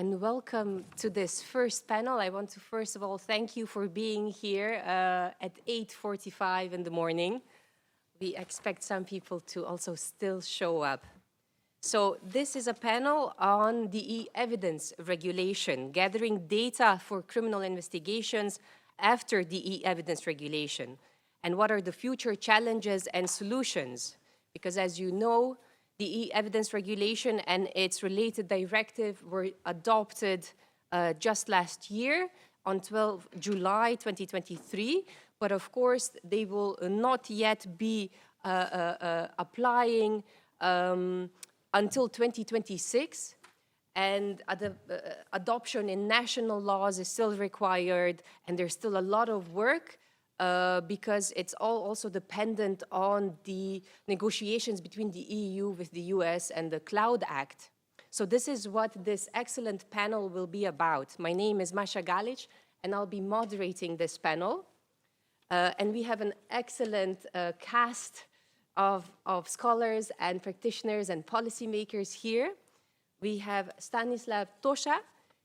and welcome to this first panel. I want to first of all thank you for being here at 8:45 in the morning. We expect some people to also still show up. So this is a panel on the e-evidence regulation, gathering data for criminal investigations after the e-evidence regulation, and what are the future challenges and solutions. Because as you know, the e-evidence regulation and its related directive were adopted just last year on 12 July 2023, but of course they will not yet be applying until 2026, and the adoption in national laws is still required, and there's still a lot of work because it's all also dependent on the negotiations between the EU with the US and the Cloud Act. So this is what this excellent panel will be about. My name is Masha Galic, and I'll be moderating this panel. And we have an excellent cast of scholars and practitioners and policymakers here. We have Stanislav Tosha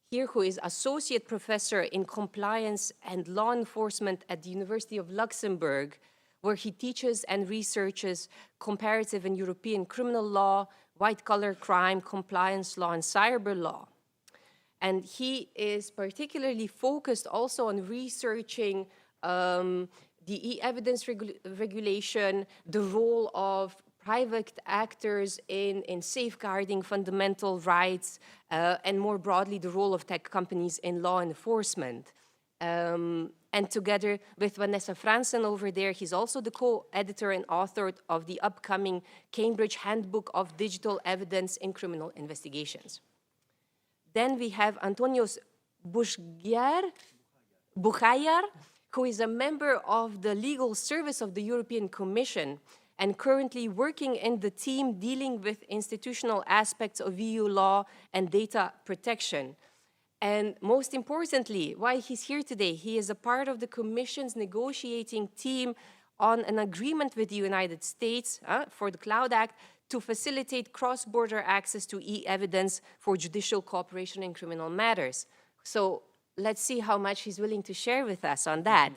here, who is Associate Professor in Compliance and Law Enforcement at the University of Luxembourg, where he teaches and researches comparative and European criminal law, white-collar crime, compliance law, and cyber law. And he is particularly focused also on researching the e-evidence regulation, the role of private actors in safeguarding fundamental rights, and more broadly, the role of tech companies in law enforcement. And together with Vanessa Fransen over there, he's also the co-editor and author of the upcoming Cambridge Handbook of Digital Evidence in Criminal Investigations. Then we have Antonios Buchayar, who is a member of the Legal Service of the European Commission and currently working in the team dealing with institutional aspects of EU law and data protection. And most importantly, why he's here today, he is a part of the Commission's negotiating team on an agreement with the United States for the Cloud Act to facilitate cross-border access to e-evidence for judicial cooperation in criminal matters. So let's see how much he's willing to share with us on that.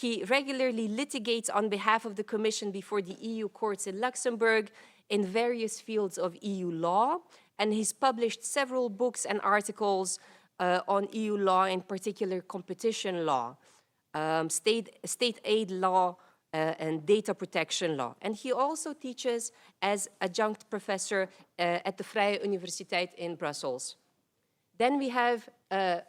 He regularly litigates on behalf of the Commission before the EU courts in Luxembourg in various fields of EU law, and he's published several books and articles on EU law, in particular competition law, state aid law, and data protection law. And he also teaches as adjunct professor at the Vrije Universiteit in Brussels. Then we have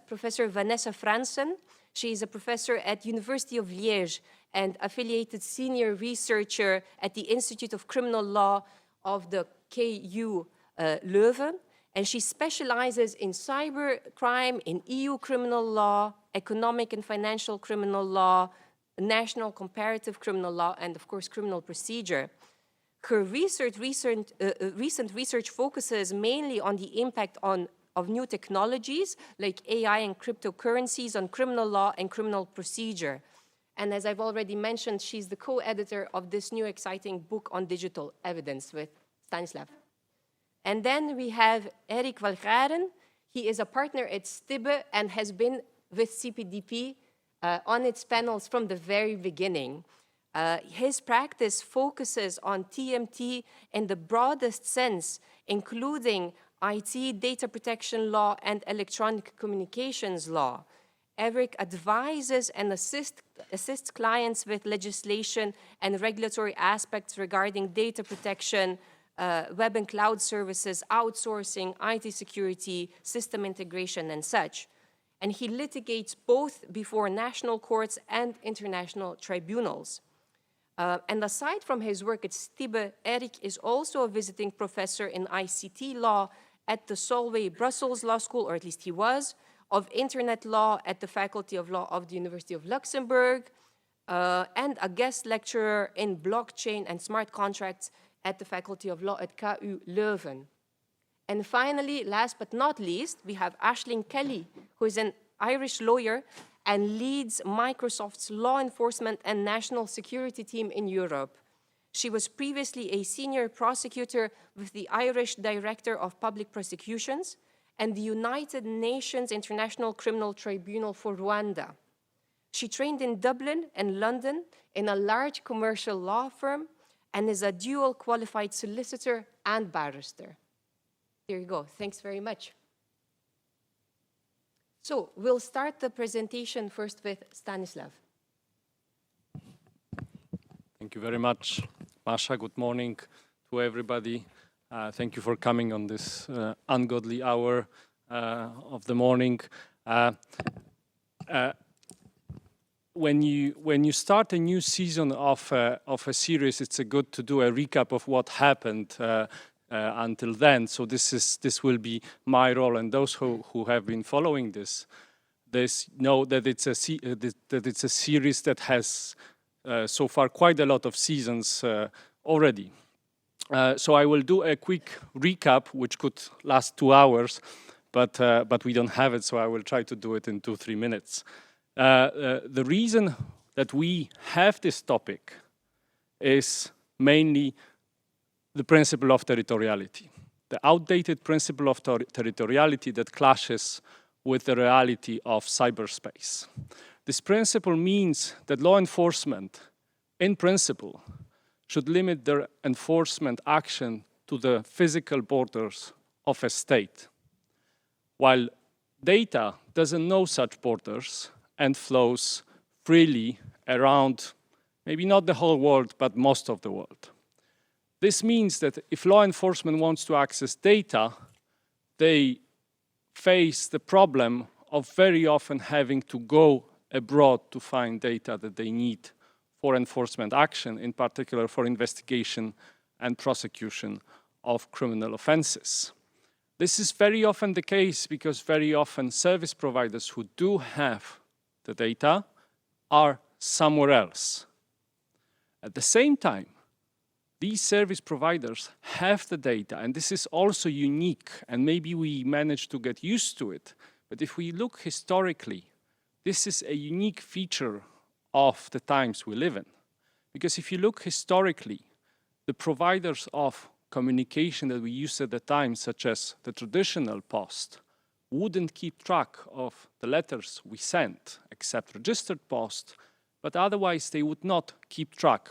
Professor Vanessa Fransen. She is a professor at University of Liège and affiliated senior researcher at the Institute of Criminal Law of the KU Leuven. And she specializes in cybercrime, in EU criminal law, economic and financial criminal law, national comparative criminal law, and of course, criminal procedure. Her recent research focuses mainly on the impact of new technologies like AI and cryptocurrencies on criminal law and criminal procedure. And as I've already mentioned, she's the co-editor of this new exciting book on digital evidence with Stanislav. And then we have Erik Walgaren. He is a partner at Stibbe and has been with CPDP on its panels from the very beginning. His practice focuses on TMT in the broadest sense, including IT, data protection law, and electronic communications law. Erik advises and assists clients with legislation and regulatory aspects regarding data protection, web and cloud services, outsourcing, IT security, system integration, and such. And he litigates both before national courts and international tribunals. And aside from his work at Stibbe, Erik is also a visiting professor in ICT law at the Solvay Brussels Law School, or at least he was, of Internet Law at the Faculty of Law of the University of Luxembourg, and a guest lecturer in blockchain and smart contracts at the Faculty of Law at KU Leuven. And finally, last but not least, we have Aisling Kelly, who is an Irish lawyer and leads Microsoft's law enforcement and national security team in Europe. She was previously a senior prosecutor with the Irish Director of Public Prosecutions and the United Nations International Criminal Tribunal for Rwanda. She trained in Dublin and London in a large commercial law firm and is a dual qualified solicitor and barrister. There you go. Thanks very much. So we'll start the presentation first with Stanislav. Thank you very much, Masha. Good morning to everybody. Thank you for coming on this ungodly hour of the morning. When you start a new season of a series, it's good to do a recap of what happened until then. So this will be my role, and those who have been following this know that it's a series that has so far quite a lot of seasons already. So I will do a quick recap, which could last 2 hours, but we don't have it, so I will try to do it in 2-3 minutes. The reason that we have this topic is mainly the principle of territoriality, the outdated principle of territoriality that clashes with the reality of cyberspace. This principle means that law enforcement, in principle, should limit their enforcement action to the physical borders of a state, while data doesn't know such borders and flows freely around, maybe not the whole world, but most of the world. This means that if law enforcement wants to access data, they face the problem of very often having to go abroad to find data that they need for enforcement action, in particular for investigation and prosecution of criminal offenses. This is very often the case because very often service providers who do have the data are somewhere else. At the same time, these service providers have the data, and this is also unique, and maybe we manage to get used to it. But if we look historically, this is a unique feature of the times we live in. Because if you look historically, the providers of communication that we used at the time, such as the traditional post, wouldn't keep track of the letters we sent, except registered post, but otherwise they would not keep track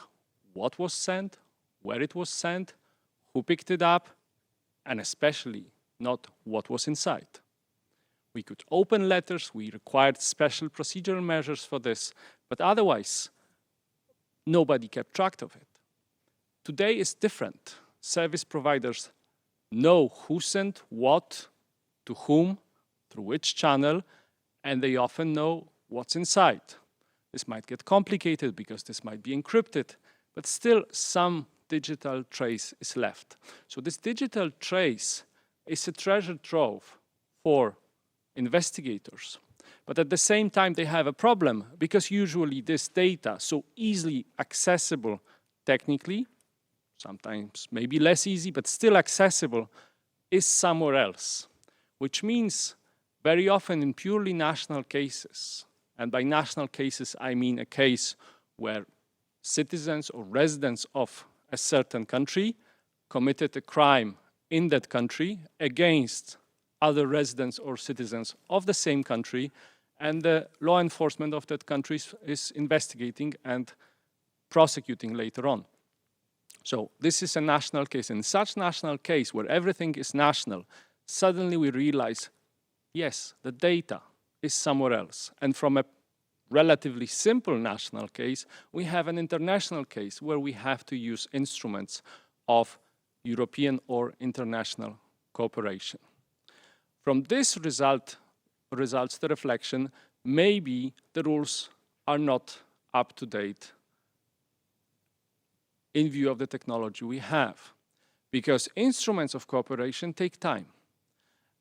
what was sent, where it was sent, who picked it up, and especially not what was inside. We could open letters, we required special procedural measures for this, but otherwise, nobody kept track of it. Today is different. Service providers know who sent what, to whom, through which channel, and they often know what's inside. This might get complicated because this might be encrypted, but still some digital trace is left. So this digital trace is a treasure trove for investigators. But at the same time, they have a problem because usually this data, so easily accessible technically, sometimes maybe less easy, but still accessible, is somewhere else, which means very often in purely national cases, and by national cases, I mean a case where citizens or residents of a certain country committed a crime in that country against other residents or citizens of the same country, and the law enforcement of that country is investigating and prosecuting later on. So this is a national case. In such national case where everything is national, suddenly we realize, yes, the data is somewhere else. And from a relatively simple national case, we have an international case where we have to use instruments of European or international cooperation. From this results the reflection, maybe the rules are not up to date in view of the technology we have, because instruments of cooperation take time.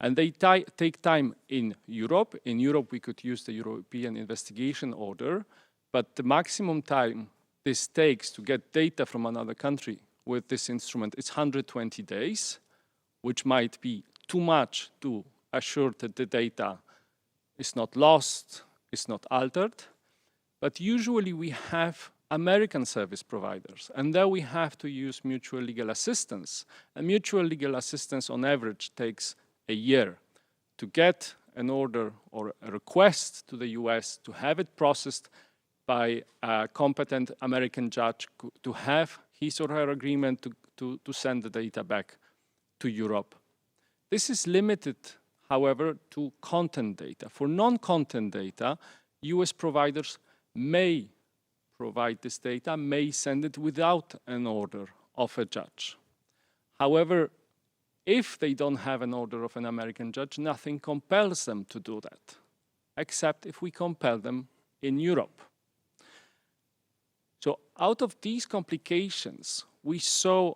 And they take time in Europe. In Europe, we could use the European investigation order, but the maximum time this takes to get data from another country with this instrument is 120 days, which might be too much to assure that the data is not lost, is not altered. But usually we have American service providers, and there we have to use mutual legal assistance. And mutual legal assistance on average takes a year. to get an order or a request to the US to have it processed by a competent American judge to have his or her agreement to send the data back to Europe. This is limited, however, to content data. For non-content data, US providers may provide this data, may send it without an order of a judge. However, if they don't have an order of an American judge, nothing compels them to do that, except if we compel them in Europe. So out of these complications, we saw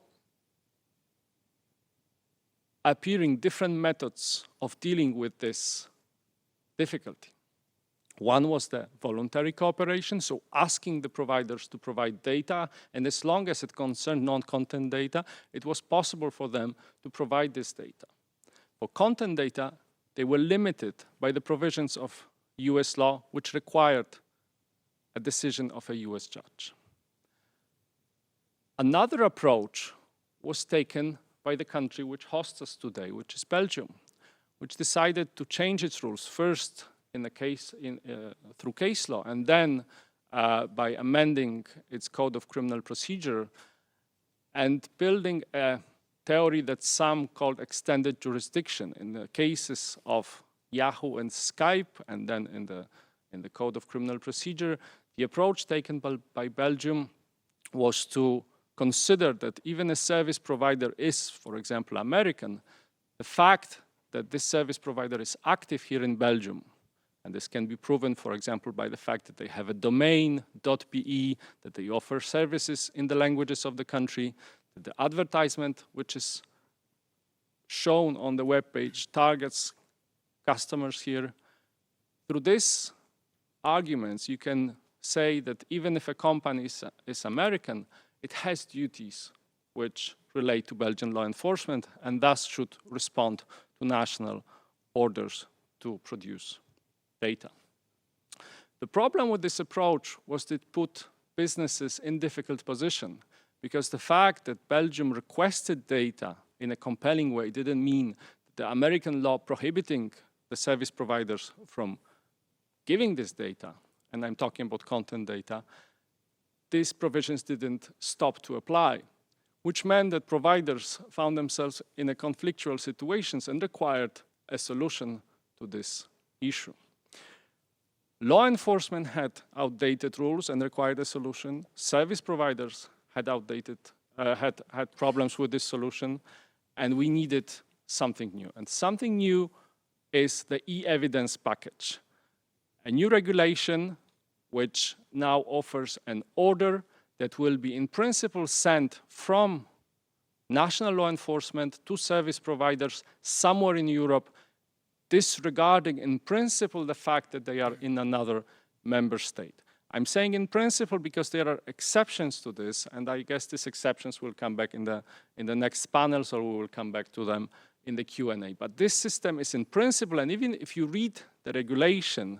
appearing different methods of dealing with this difficulty. One was the voluntary cooperation, so asking the providers to provide data, and as long as it concerned non-content data, it was possible for them to provide this data. For content data, they were limited by the provisions of US law, which required a decision of a US judge. Another approach was taken by the country which hosts us today, which is Belgium, which decided to change its rules first in the case through case law, and then by amending its code of criminal procedure and building a theory that some called extended jurisdiction in the cases of Yahoo and Skype, and then in the code of criminal procedure. The approach taken by Belgium was to consider that even a service provider is, for example, American, the fact that this service provider is active here in Belgium, and this can be proven, for example, by the fact that they have a domain, .be, that they offer services in the languages of the country, that the advertisement which is shown on the web page targets customers here. Through these arguments, you can say that even if a company is American, it has duties which relate to Belgian law enforcement and thus should respond to national orders to produce data. The problem with this approach was that it put businesses in difficult position, because the fact that Belgium requested data in a compelling way didn't mean that the American law prohibiting the service providers from giving this data, and I'm talking about content data, these provisions didn't stop to apply, which meant that providers found themselves in a conflictual situations and required a solution to this issue. Law enforcement had outdated rules and required a solution. Service providers had had problems with this solution, and we needed something new. And something new is the e-evidence package, a new regulation which now offers an order that will be in principle sent from national law enforcement to service providers somewhere in Europe, disregarding in principle the fact that they are in another member state. I'm saying in principle because there are exceptions to this, and I guess these exceptions will come back in the next panels, or we will come back to them in the Q&A. But this system is in principle, and even if you read the regulation,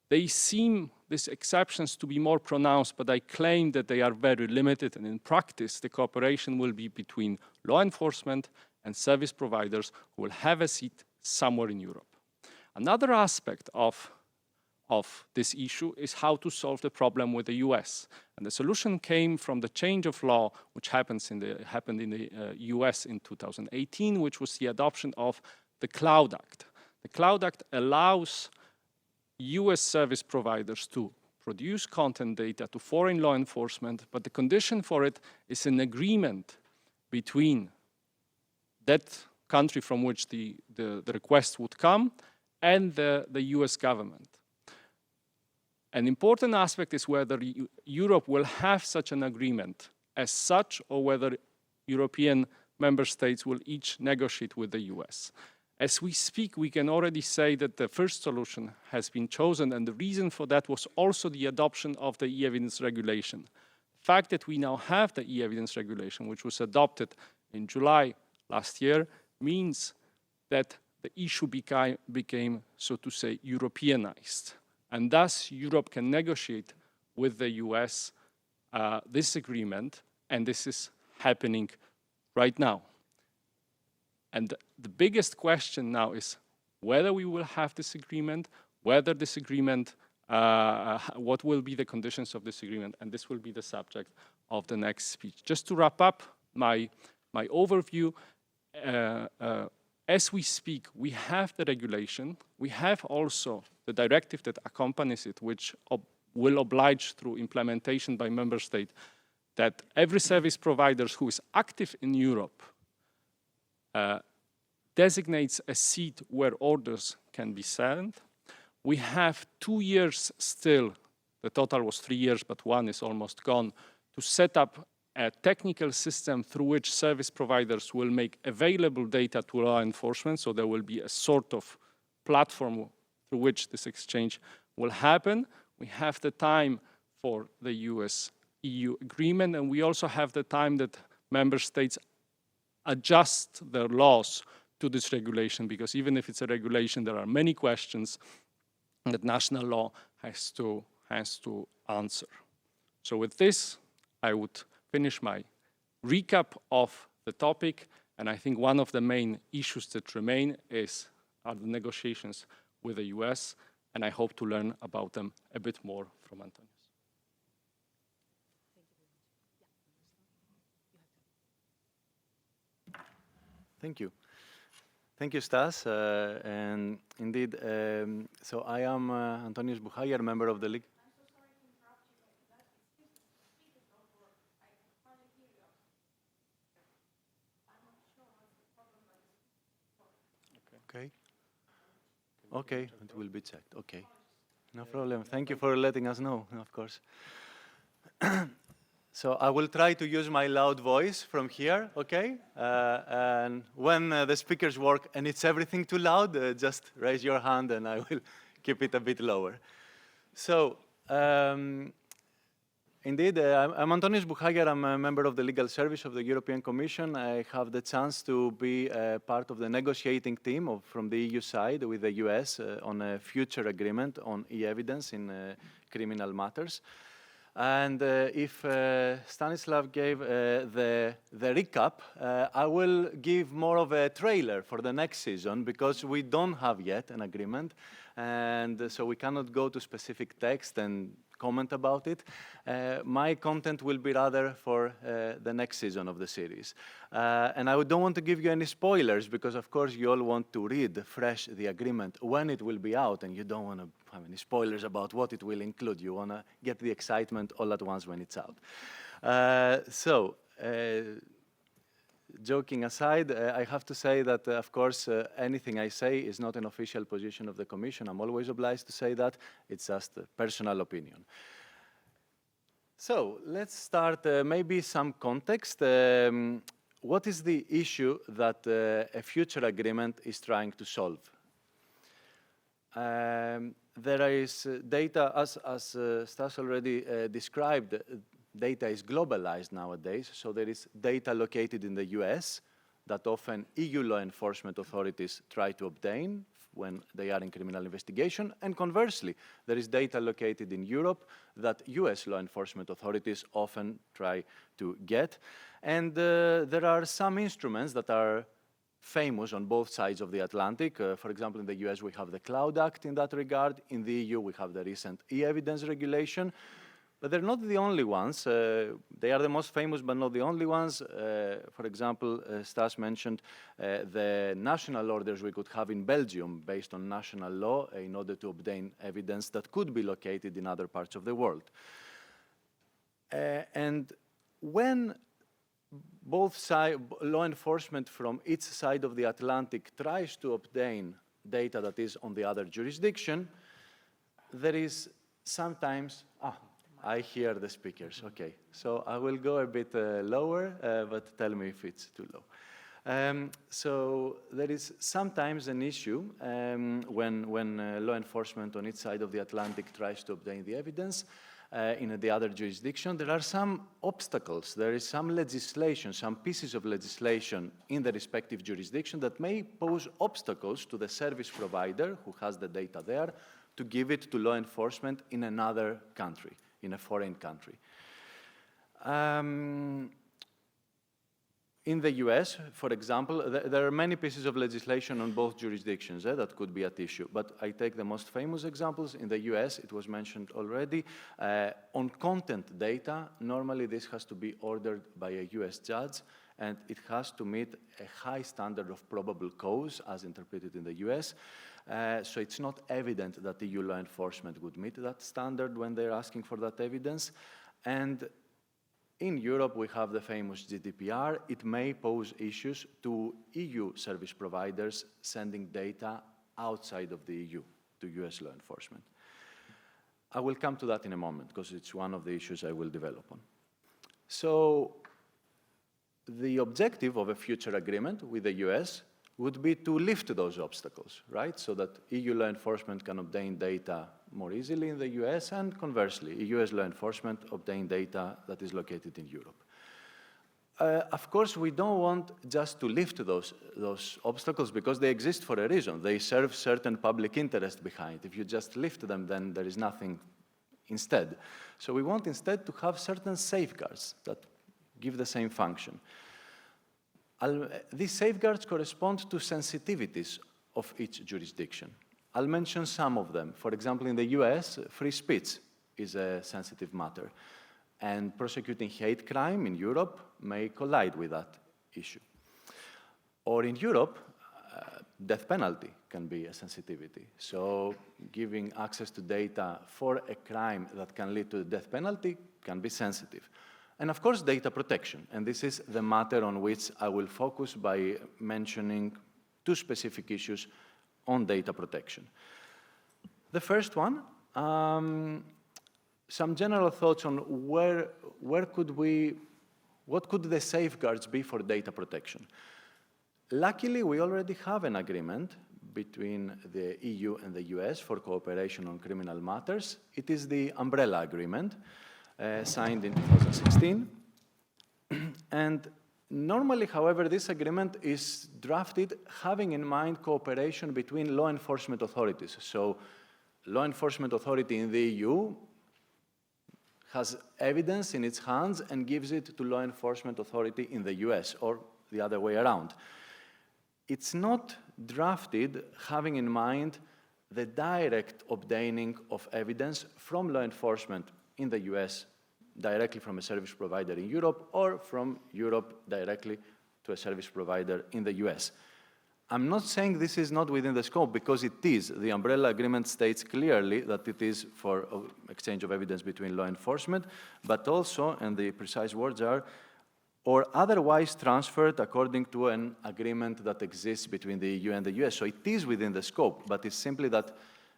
they seem, these exceptions, to be more pronounced, but I claim that they are very limited, and in practice, the cooperation will be between law enforcement and service providers who will have a seat somewhere in Europe. Another aspect of this issue is how to solve the problem with the US. And the solution came from the change of law, which happened in the US in 2018, which was the adoption of the Cloud Act. The Cloud Act allows US service providers to produce content data to foreign law enforcement, but the condition for it is an agreement between that country from which the request would come and the US government. An important aspect is whether Europe will have such an agreement as such, or whether European member states will each negotiate with the US. As we speak, we can already say that the first solution has been chosen, and the reason for that was also the adoption of the e-evidence regulation. The fact that we now have the e-evidence regulation, which was adopted in July last year, means that the issue became, so to say, Europeanized. And thus, Europe can negotiate with the US this agreement, and this is happening right now. And the biggest question now is, whether we will have this agreement, whether this agreement, what will be the conditions of this agreement, and this will be the subject of the next speech. Just to wrap up my overview, as we speak, we have the regulation, we have also the directive that accompanies it, which will oblige through implementation by member state that every service provider who is active in Europe designates a seat where orders can be sent. We have 2 years still, the total was 3 years, but 1 is almost gone, to set up a technical system through which service providers will make available data to law enforcement, so there will be a sort of platform through which this exchange will happen. We have the time for the US-EU agreement, and we also have the time that member states adjust their laws to this regulation, because even if it's a regulation, there are many questions that national law has to answer. So with this, I would finish my recap of the topic, and I think one of the main issues that remain are the negotiations with the US, and I hope to learn about them a bit more from Antonius. Thank you. Thank you, Stas. And indeed, so I am Antonius Buchagiar, member of the League. I'm so sorry to interrupt you, but speakers don't work. I can hardly hear you. I'm not sure what's the problem. Okay. Okay, it will be checked. Okay. No problem. Thank you for letting us know, of course. So I will try to use my loud voice from here, okay? And when the speakers work and it's everything too loud, just raise your hand and I will keep it a bit lower. So, indeed, I'm Antonius Buchagiar. I'm a member of the Legal Service of the European Commission. I have the chance to be part of the negotiating team from the EU side with the US on a future agreement on e-evidence in criminal matters. And if Stanislav gave the recap, I will give more of a trailer for the next season, because we don't have yet an agreement, and so we cannot go to specific text and comment about it. My content will be rather for the next season of the series. And I don't want to give you any spoilers, because of course you all want to read fresh the agreement when it will be out, and you don't want to have any spoilers about what it will include. You want to get the excitement all at once when it's out. Joking aside, I have to say that, of course, anything I say is not an official position of the Commission. I'm always obliged to say that. It's just a personal opinion. So let's start maybe some context. What is the issue that a future agreement is trying to solve? There is data, as Stas already described, data is globalized nowadays, so there is data located in the US that often EU law enforcement authorities try to obtain when they are in criminal investigation, and conversely, there is data located in Europe that US law enforcement authorities often try to get. And there are some instruments that are famous on both sides of the Atlantic. For example, in the US, we have the Cloud Act in that regard. In the EU, we have the recent e-evidence regulation. But they're not the only ones. They are the most famous, but not the only ones. For example, Stas mentioned the national orders we could have in Belgium based on national law in order to obtain evidence that could be located in other parts of the world. And when both law enforcement from each side of the Atlantic tries to obtain data that is on the other jurisdiction, there is sometimes, I hear the speakers, okay. So I will go a bit lower, but tell me if it's too low. So there is sometimes an issue when law enforcement on each side of the Atlantic tries to obtain the evidence in the other jurisdiction. There are some obstacles. There is some legislation, some pieces of legislation in the respective jurisdiction that may pose obstacles to the service provider who has the data there to give it to law enforcement in another country, in a foreign country. In the US, for example, there are many pieces of legislation on both jurisdictions that could be at issue, but I take the most famous examples. In the US, it was mentioned already, on content data, normally this has to be ordered by a US judge, and it has to meet a high standard of probable cause as interpreted in the US. So it's not evident that EU law enforcement would meet that standard when they're asking for that evidence. And in Europe, we have the famous GDPR. It may pose issues to EU service providers sending data outside of the EU to US law enforcement. I will come to that in a moment because it's one of the issues I will develop on. So the objective of a future agreement with the US would be to lift those obstacles, right? So that EU law enforcement can obtain data more easily in the US, and conversely, US law enforcement obtain data that is located in Europe. Of course, we don't want just to lift those obstacles because they exist for a reason. They serve certain public interest behind. If you just lift them, then there is nothing instead. So we want instead to have certain safeguards that give the same function. These safeguards correspond to sensitivities of each jurisdiction. I'll mention some of them. For example, in the US, free speech is a sensitive matter, and prosecuting hate crime in Europe may collide with that issue. Or in Europe, death penalty can be a sensitivity. So giving access to data for a crime that can lead to the death penalty can be sensitive. And of course, data protection. And this is the matter on which I will focus by mentioning two specific issues on data protection. The first one, some general thoughts on what could the safeguards be for data protection. Luckily, we already have an agreement between the EU and the US for cooperation on criminal matters. It is the Umbrella Agreement, signed in 2016. And normally, however, this agreement is drafted having in mind cooperation between law enforcement authorities. So law enforcement authority in the EU has evidence in its hands and gives it to law enforcement authority in the US, or the other way around. It's not drafted having in mind the direct obtaining of evidence from law enforcement in the US directly from a service provider in Europe, or from Europe directly to a service provider in the US. I'm not saying this is not within the scope, because it is. The Umbrella Agreement states clearly that it is for exchange of evidence between law enforcement, but also, and the precise words are, or otherwise transferred according to an agreement that exists between the EU and the US. So it is within the scope, but it's simply that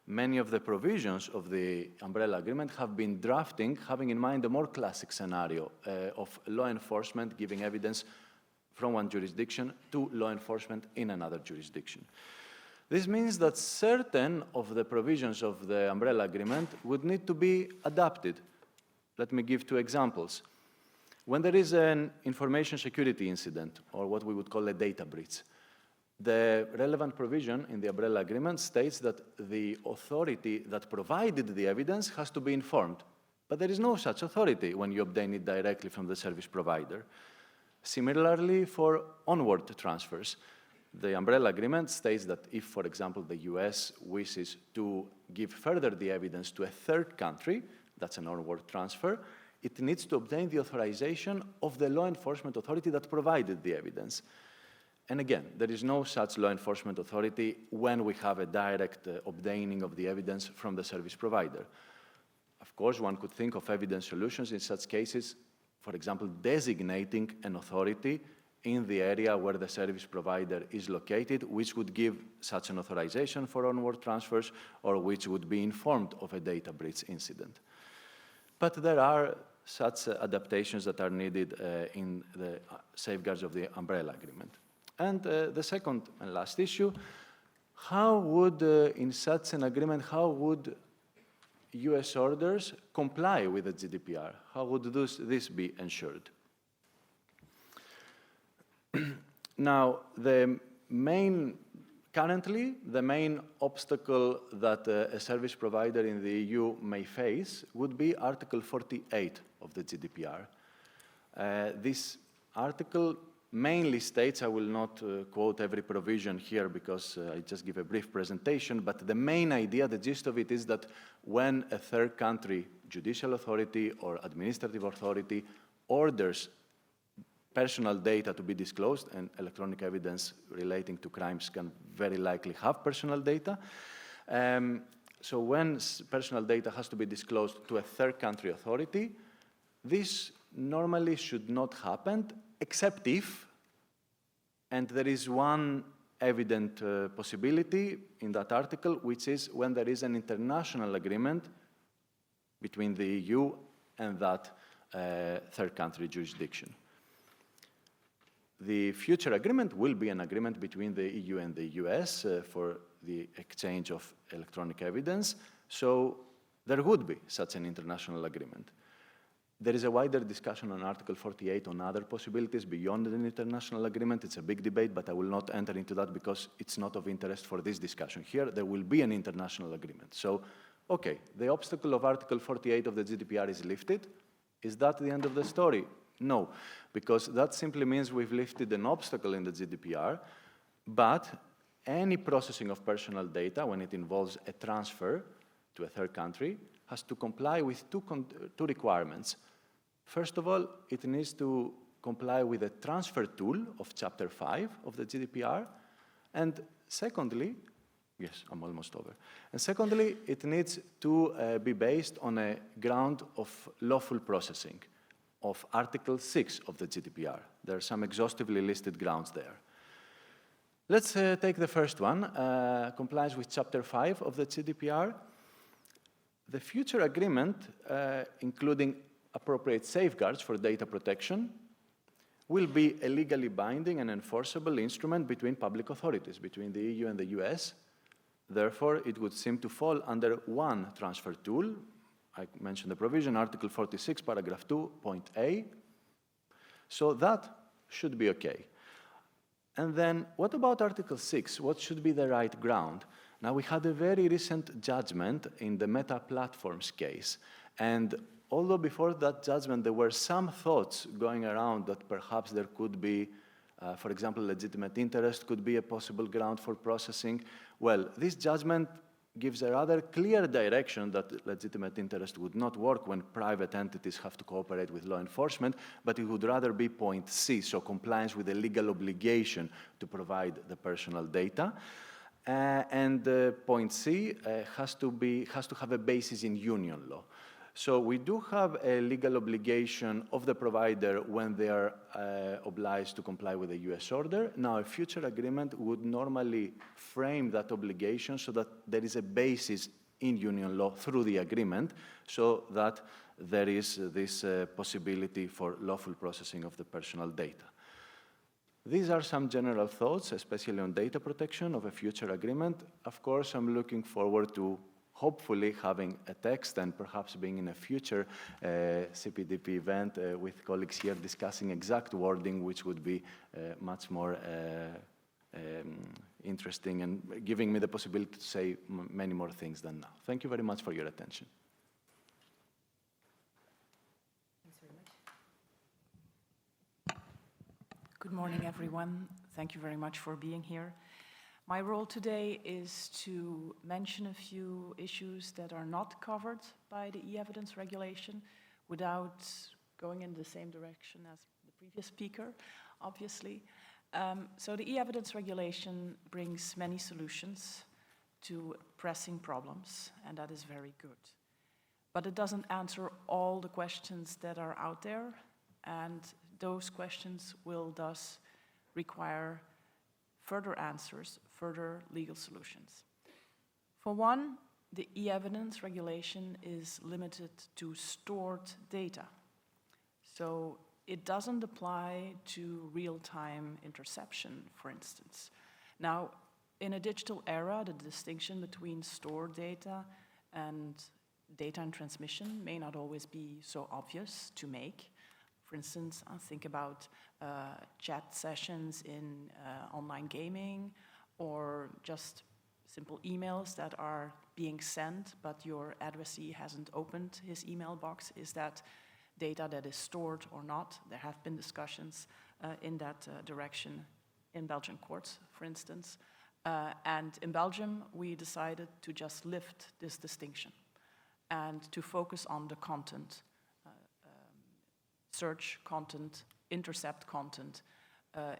many of the provisions of the Umbrella Agreement have been drafting, having in mind a more classic scenario of law enforcement giving evidence from one jurisdiction to law enforcement in another jurisdiction. This means that certain of the provisions of the Umbrella Agreement would need to be adapted. Let me give two examples. When there is an information security incident, or what we would call a data breach, the relevant provision in the Umbrella Agreement states that the authority that provided the evidence has to be informed. But there is no such authority when you obtain it directly from the service provider. Similarly, for onward transfers, the Umbrella Agreement states that if, for example, the US wishes to give further the evidence to a third country, that's an onward transfer, it needs to obtain the authorization of the law enforcement authority that provided the evidence. And again, there is no such law enforcement authority when we have a direct obtaining of the evidence from the service provider. Of course, one could think of evidence solutions in such cases, for example, designating an authority in the area where the service provider is located, which would give such an authorization for onward transfers, or which would be informed of a data breach incident. But there are such adaptations that are needed in the safeguards of the Umbrella Agreement. And the second and last issue, how would, in such an agreement, how would US orders comply with the GDPR? How would this be ensured? Now, currently, the main obstacle that a service provider in the EU may face would be Article 48 of the GDPR. This article mainly states, I will not quote every provision here because I just give a brief presentation, but the main idea, the gist of it is that when a third country judicial authority or administrative authority orders personal data to be disclosed, and electronic evidence relating to crimes can very likely have personal data. So when personal data has to be disclosed to a third country authority, this normally should not happen, except if, and there is one evident possibility in that article, which is when there is an international agreement between the EU and that third country jurisdiction. The future agreement will be an agreement between the EU and the US for the exchange of electronic evidence, so there would be such an international agreement. There is a wider discussion on Article 48 on other possibilities beyond an international agreement. It's a big debate, but I will not enter into that because it's not of interest for this discussion here. There will be an international agreement. So, okay, the obstacle of Article 48 of the GDPR is lifted. Is that the end of the story? No, because that simply means we've lifted an obstacle in the GDPR, but any processing of personal data, when it involves a transfer to a third country, has to comply with two requirements. First of all, it needs to comply with the transfer tool of Chapter 5 of the GDPR. And secondly, yes, I'm almost over. And secondly, it needs to be based on a ground of lawful processing of Article 6 of the GDPR. There are some exhaustively listed grounds there. Let's take the first one, complies with Chapter 5 of the GDPR. The future agreement, including appropriate safeguards for data protection, will be a legally binding and enforceable instrument between public authorities, between the EU and the US. Therefore, it would seem to fall under one transfer tool. I mentioned the provision, Article 46, paragraph 2, point A. So that should be okay. And then, what about Article 6? What should be the right ground? Now, we had a very recent judgment in the Meta Platforms case. And although before that judgment, there were some thoughts going around that perhaps there could be, for example, legitimate interest could be a possible ground for processing. Well, this judgment gives a rather clear direction that legitimate interest would not work when private entities have to cooperate with law enforcement, but it would rather be point C, so compliance with the legal obligation to provide the personal data. And point C has to have a basis in union law. So we do have a legal obligation of the provider when they are obliged to comply with a US order. Now, a future agreement would normally frame that obligation so that there is a basis in union law through the agreement so that there is this possibility for lawful processing of the personal data. These are some general thoughts, especially on data protection of a future agreement. Of course, I'm looking forward to hopefully having a text and perhaps being in a future CPDP event with colleagues here discussing exact wording, which would be much more interesting and giving me the possibility to say many more things than now. Thank you very much for your attention. Good morning, everyone. Thank you very much for being here. My role today is to mention a few issues that are not covered by the e-evidence regulation without going in the same direction as the previous speaker, obviously. So the e-evidence regulation brings many solutions to pressing problems, and that is very good. But it doesn't answer all the questions that are out there, and those questions will thus require further answers, further legal solutions. For one, the e-evidence regulation is limited to stored data. So it doesn't apply to real-time interception, for instance. Now, in a digital era, the distinction between stored data and data in transmission may not always be so obvious to make. For instance, I think about chat sessions in online gaming or just simple emails that are being sent, but your addressee hasn't opened his email box. Is that data that is stored or not? There have been discussions in that direction in Belgian courts, for instance. And in Belgium, we decided to just lift this distinction and to focus on the content, search content, intercept content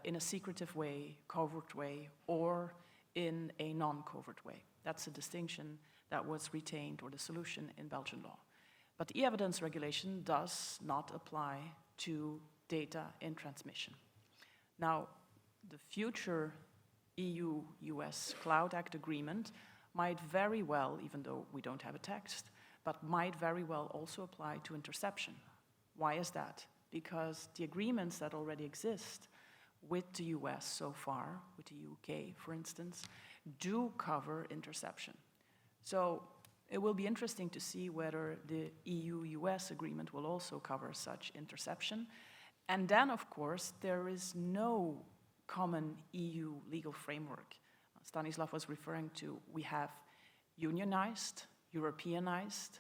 in a secretive way, covert way, or in a non-covert way. That's a distinction that was retained, or the solution, in Belgian law. But the e-evidence regulation does not apply to data in transmission. Now, the future EU-US Cloud Act agreement might very well, even though we don't have a text, but might very well also apply to interception. Why is that? Because the agreements that already exist with the US so far, with the UK, for instance, do cover interception. So it will be interesting to see whether the EU-US agreement will also cover such interception. And then, of course, there is no common EU legal framework. Stanislav was referring to, we have unionized, Europeanized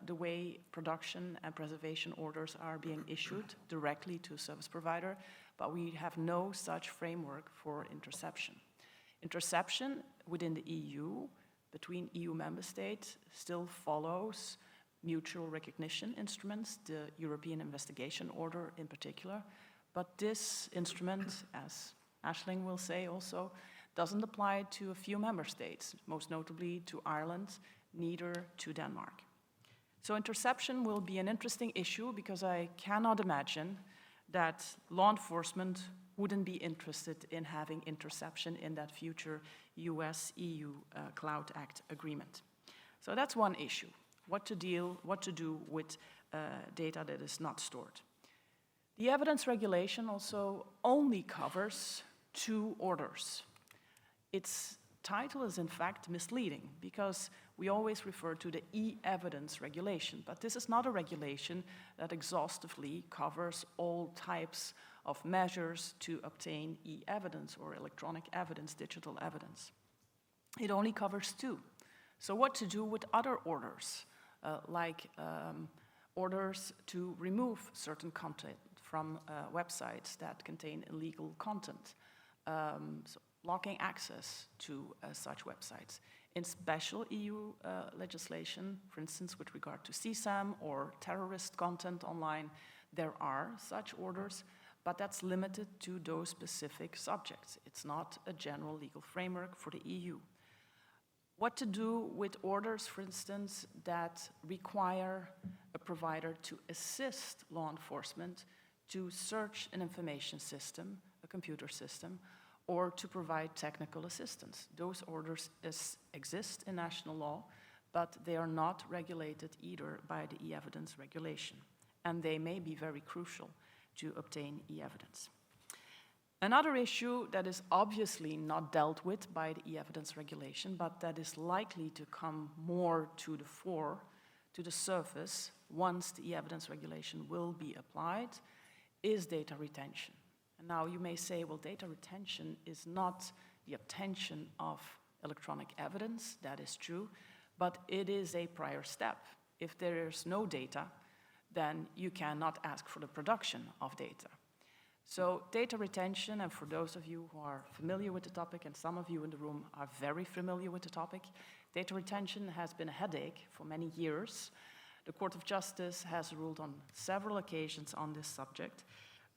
the way production and preservation orders are being issued directly to a service provider, but we have no such framework for interception. Interception within the EU, between EU member states, still follows mutual recognition instruments, the European Investigation Order in particular, but this instrument, as Aisling will say also, doesn't apply to a few member states, most notably to Ireland, neither to Denmark. So interception will be an interesting issue because I cannot imagine that law enforcement wouldn't be interested in having interception in that future US-EU Cloud Act agreement. So that's one issue, what to do with data that is not stored. The evidence regulation also only covers 2 orders. Its title is in fact misleading because we always refer to the e-evidence regulation, but this is not a regulation that exhaustively covers all types of measures to obtain e-evidence or electronic evidence, digital evidence. It only covers 2. So what to do with other orders, like orders to remove certain content from websites that contain illegal content, so blocking access to such websites. In special EU legislation, for instance, with regard to CSAM or terrorist content online, there are such orders, but that's limited to those specific subjects. It's not a general legal framework for the EU. What to do with orders, for instance, that require a provider to assist law enforcement to search an information system, a computer system, or to provide technical assistance. Those orders exist in national law, but they are not regulated either by the e-evidence regulation, and they may be very crucial to obtain e-evidence. Another issue that is obviously not dealt with by the e-evidence regulation, but that is likely to come more to the fore, to the surface, once the e-evidence regulation will be applied, is data retention. And now you may say, well, data retention is not the obtention of electronic evidence. That is true, but it is a prior step. If there is no data, then you cannot ask for the production of data. So data retention, and for those of you who are familiar with the topic, and some of you in the room are very familiar with the topic, data retention has been a headache for many years. The Court of Justice has ruled on several occasions on this subject,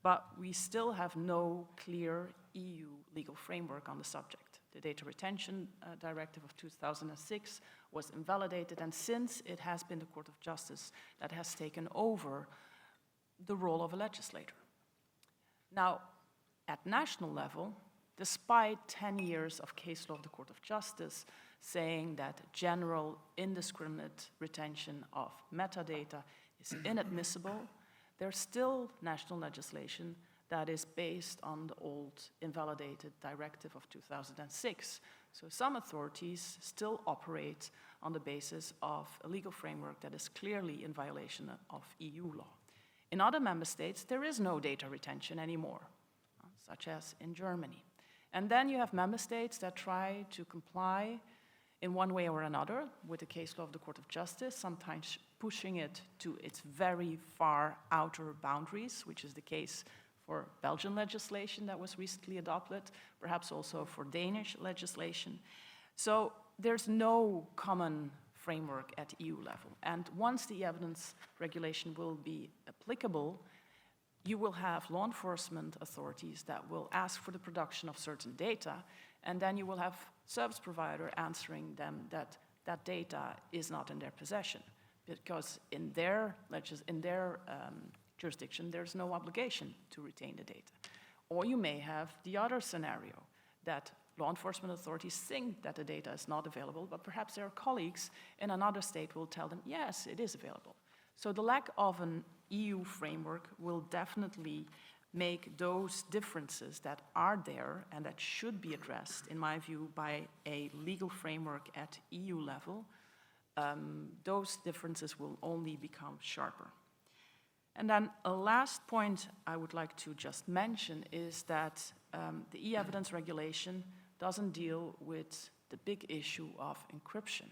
but we still have no clear EU legal framework on the subject. The Data Retention Directive of 2006 was invalidated, and since it has been the Court of Justice that has taken over the role of a legislator. Now, at national level, despite 10 years of case law of the Court of Justice saying that general indiscriminate retention of metadata is inadmissible, there's still national legislation that is based on the old invalidated directive of 2006. So some authorities still operate on the basis of a legal framework that is clearly in violation of EU law. In other member states, there is no data retention anymore, such as in Germany. And then you have member states that try to comply in one way or another with the case law of the Court of Justice, sometimes pushing it to its very far outer boundaries, which is the case, for Belgian legislation that was recently adopted, perhaps also for Danish legislation. So there's no common framework at EU level. And once the evidence regulation will be applicable, you will have law enforcement authorities that will ask for the production of certain data, and then you will have service provider answering them that that data is not in their possession, because in their jurisdiction, there's no obligation to retain the data. Or you may have the other scenario, that law enforcement authorities think that the data is not available, but perhaps their colleagues in another state will tell them, yes, it is available. So the lack of an EU framework will definitely make those differences that are there and that should be addressed, in my view, by a legal framework at EU level, those differences will only become sharper. And then a last point I would like to just mention is that the e-evidence regulation doesn't deal with the big issue of encryption.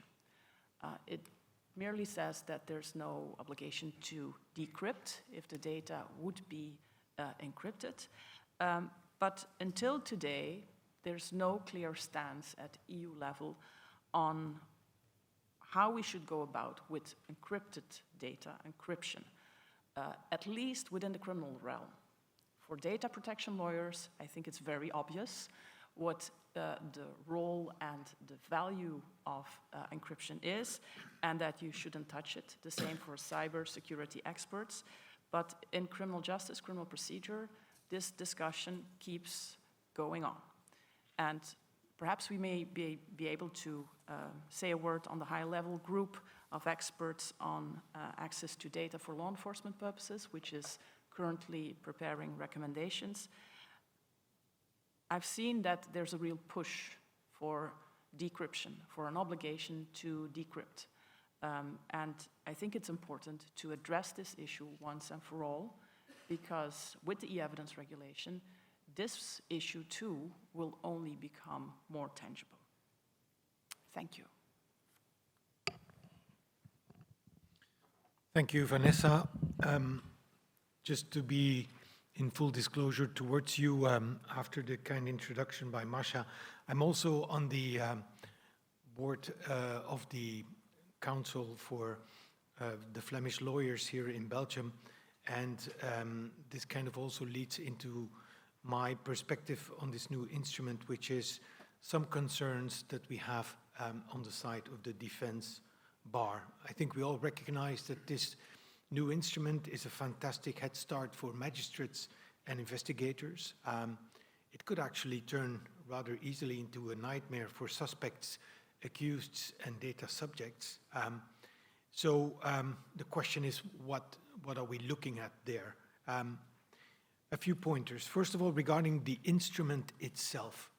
It merely says that there's no obligation to decrypt if the data would be encrypted. But until today, there's no clear stance at EU level on how we should go about with encrypted data encryption, at least within the criminal realm. For data protection lawyers, I think it's very obvious what the role and the value of encryption is, and that you shouldn't touch it. The same for cybersecurity experts. But in criminal justice, criminal procedure, this discussion keeps going on. And perhaps we may be able to say a word on the high-level group of experts on access to data for law enforcement purposes, which is currently preparing recommendations. I've seen that there's a real push for decryption, for an obligation to decrypt. And I think it's important to address this issue once and for all, because with the e-evidence regulation, this issue too will only become more tangible. Thank you. Thank you, Vanessa. Just to be in full disclosure towards you, after the kind introduction by Masha, I'm also on the board of the Council for the Flemish lawyers here in Belgium, and this kind of also leads into my perspective on this new instrument, which is some concerns that we have on the side of the defense bar. I think we all recognize that this new instrument is a fantastic head start for magistrates and investigators. It could actually turn rather easily into a nightmare for suspects, accused, and data subjects. So the question is, what are we looking at there? A few pointers. First of all, regarding the instrument itself,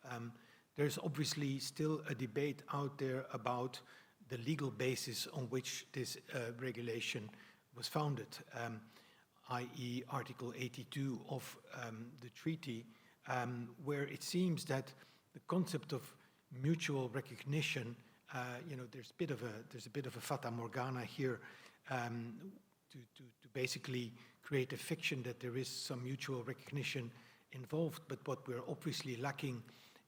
there's obviously still a debate out there about the legal basis on which this regulation was founded, i.e. Article 82 of the treaty, where it seems that the concept of mutual recognition, there's a bit of a fata morgana here to basically create a fiction that there is some mutual recognition involved. But what we're obviously lacking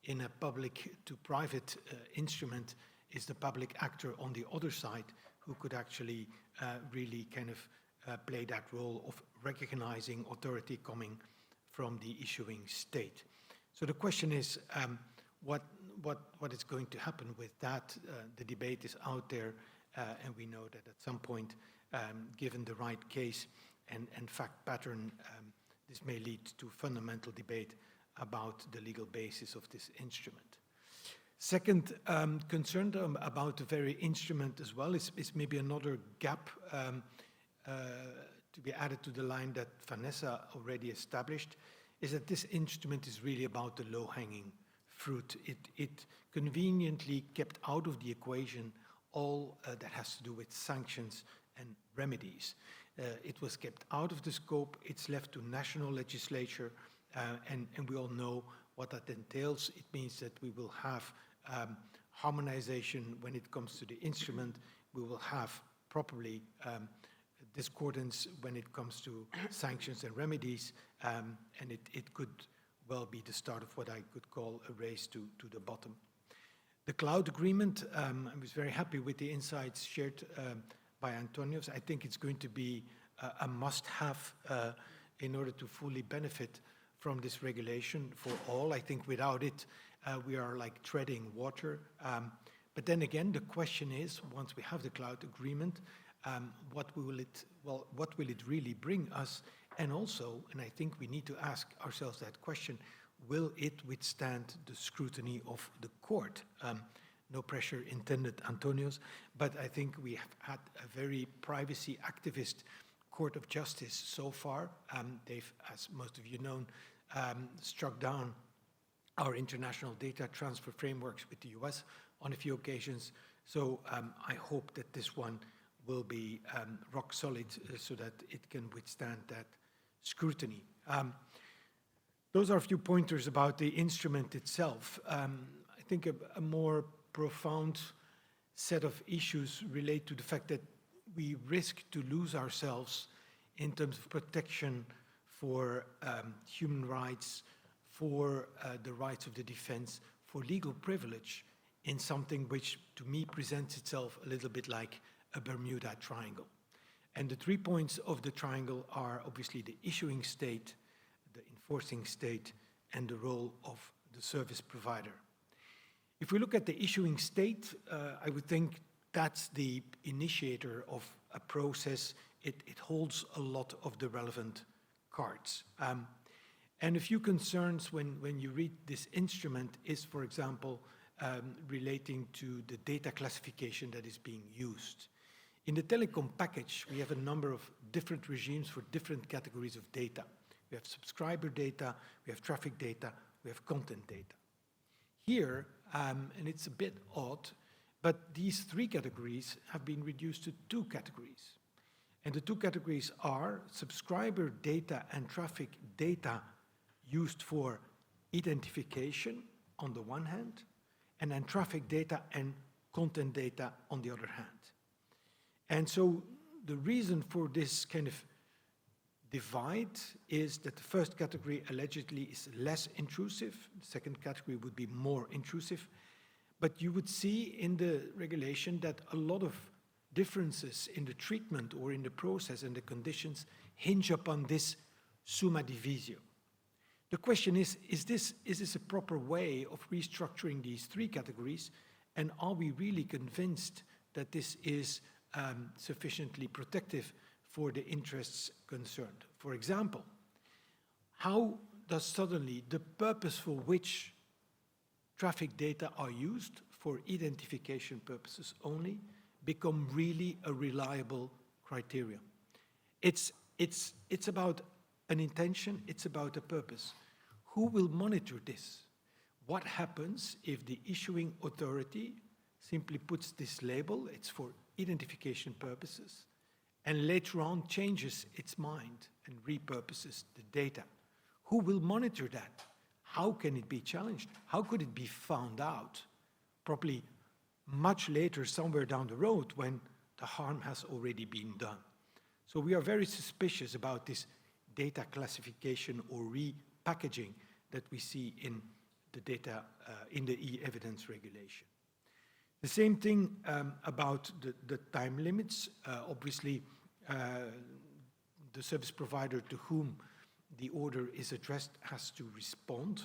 in a public to private instrument is the public actor on the other side who could actually really kind of play that role of recognizing authority coming from the issuing state. So the question is, what is going to happen with that? The debate is out there, and we know that at some point, given the right case and fact pattern, this may lead to fundamental debate about the legal basis of this instrument. Second, concerned about the very instrument as well is maybe another gap to be added to the line that Vanessa already established, is that this instrument is really about the low-hanging fruit. It conveniently kept out of the equation all that has to do with sanctions and remedies. It was kept out of the scope. It's left to national legislature, and we all know what that entails. It means that we will have harmonization when it comes to the instrument. We will have properly discordance when it comes to sanctions and remedies, and it could well be the start of what I could call a race to the bottom. The cloud agreement, I was very happy with the insights shared by Antonios. I think it's going to be a must-have in order to fully benefit from this regulation for all. I think without it, we are like treading water. But then again, the question is, once we have the cloud agreement, what will it really bring us? And also, and I think we need to ask ourselves that question, will it withstand the scrutiny of the court? No pressure intended, Antonios, but I think we have had a very privacy activist Court of Justice so far. They've, as most of you know, struck down our international data transfer frameworks with the US on a few occasions. So I hope that this one will be rock solid so that it can withstand that scrutiny. Those are a few pointers about the instrument itself. I think a more profound set of issues relate to the fact that we risk to lose ourselves in terms of protection for human rights, for the rights of the defense, for legal privilege in something which to me presents itself a little bit like a Bermuda Triangle. And the 3 points of the triangle are obviously the issuing state, the enforcing state, and the role of the service provider. If we look at the issuing state, I would think that's the initiator of a process. It holds a lot of the relevant cards. And a few concerns when you read this instrument is, for example, relating to the data classification that is being used. In the telecom package, we have a number of different regimes for different categories of data. We have subscriber data, we have traffic data, we have content data. Here, and it's a bit odd, but these 3 categories have been reduced to 2 categories. And the 2 categories are subscriber data and traffic data used for identification on the one hand, and then traffic data and content data on the other hand. And so the reason for this kind of divide is that the first category allegedly is less intrusive, the second category would be more intrusive, but you would see in the regulation that a lot of differences in the treatment or in the process and the conditions hinge upon this summa divisio. The question is this a proper way of restructuring these 3 categories, and are we really convinced that this is sufficiently protective for the interests concerned? For example, how does suddenly the purpose for which traffic data are used for identification purposes only become really a reliable criterion? It's about an intention, it's about a purpose. Who will monitor this? What happens if the issuing authority simply puts this label, it's for identification purposes, and later on changes its mind and repurposes the data? Who will monitor that? How can it be challenged? How could it be found out? Probably much later, somewhere down the road, when the harm has already been done. So we are very suspicious about this data classification or repackaging that we see in the data, in the e-evidence regulation. The same thing about the time limits. Obviously, the service provider to whom the order is addressed has to respond.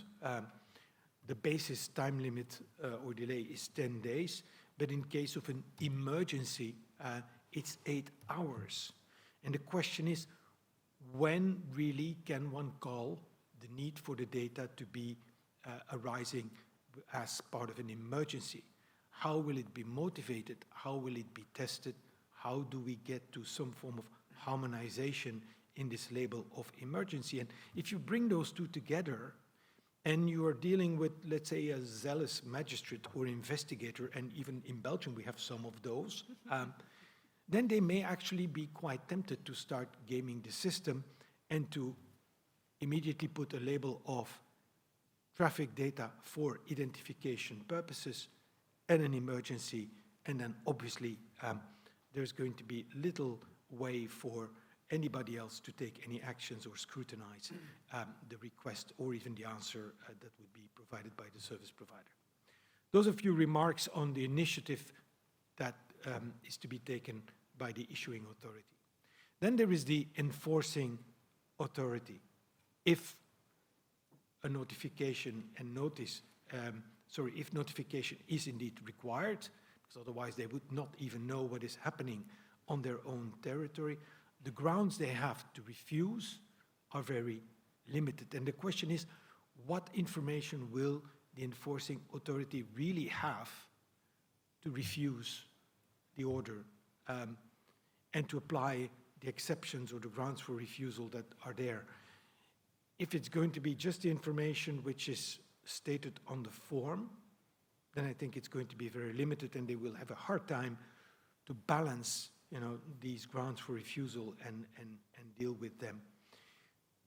The basis time limit or delay is 10 days, but in case of an emergency, it's 8 hours. And the question is, when really can one call the need for the data to be arising as part of an emergency? How will it be motivated? How will it be tested? How do we get to some form of harmonization in this label of emergency? And if you bring those 2 together, and you are dealing with, let's say, a zealous magistrate or investigator, and even in Belgium we have some of those, then they may actually be quite tempted to start gaming the system and to immediately put a label of traffic data for identification purposes and an emergency, and then obviously there's going to be little way for anybody else to take any actions or scrutinize the request or even the answer that would be provided by the service provider. Those are a few remarks on the initiative that is to be taken by the issuing authority. Then there is the enforcing authority. If a notification and notice, if notification is indeed required, because otherwise they would not even know what is happening on their own territory, the grounds they have to refuse are very limited. And the question is, what information will the enforcing authority really have to refuse the order and to apply the exceptions or the grounds for refusal that are there? If it's going to be just the information which is stated on the form, then I think it's going to be very limited and they will have a hard time to balance, these grounds for refusal and deal with them.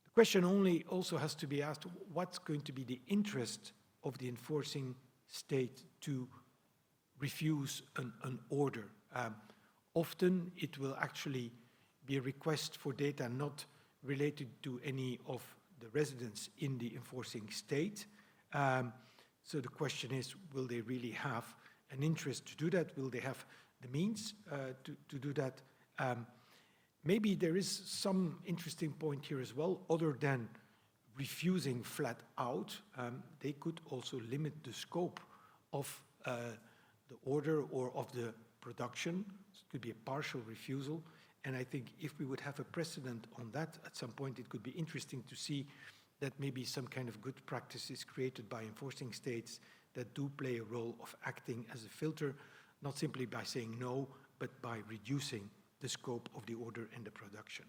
The question also has to be asked, what's going to be the interest of the enforcing state to refuse an order? Often it will actually be a request for data not related to any of the residents in the enforcing state. So the question is, will they really have an interest to do that? Will they have the means to do that? Maybe there is some interesting point here as well, other than refusing flat out. They could also limit the scope of the order or of the production. So it could be a partial refusal. And I think if we would have a precedent on that at some point, it could be interesting to see that maybe some kind of good practice is created by enforcing states that do play a role of acting as a filter, not simply by saying no, but by reducing the scope of the order and the production.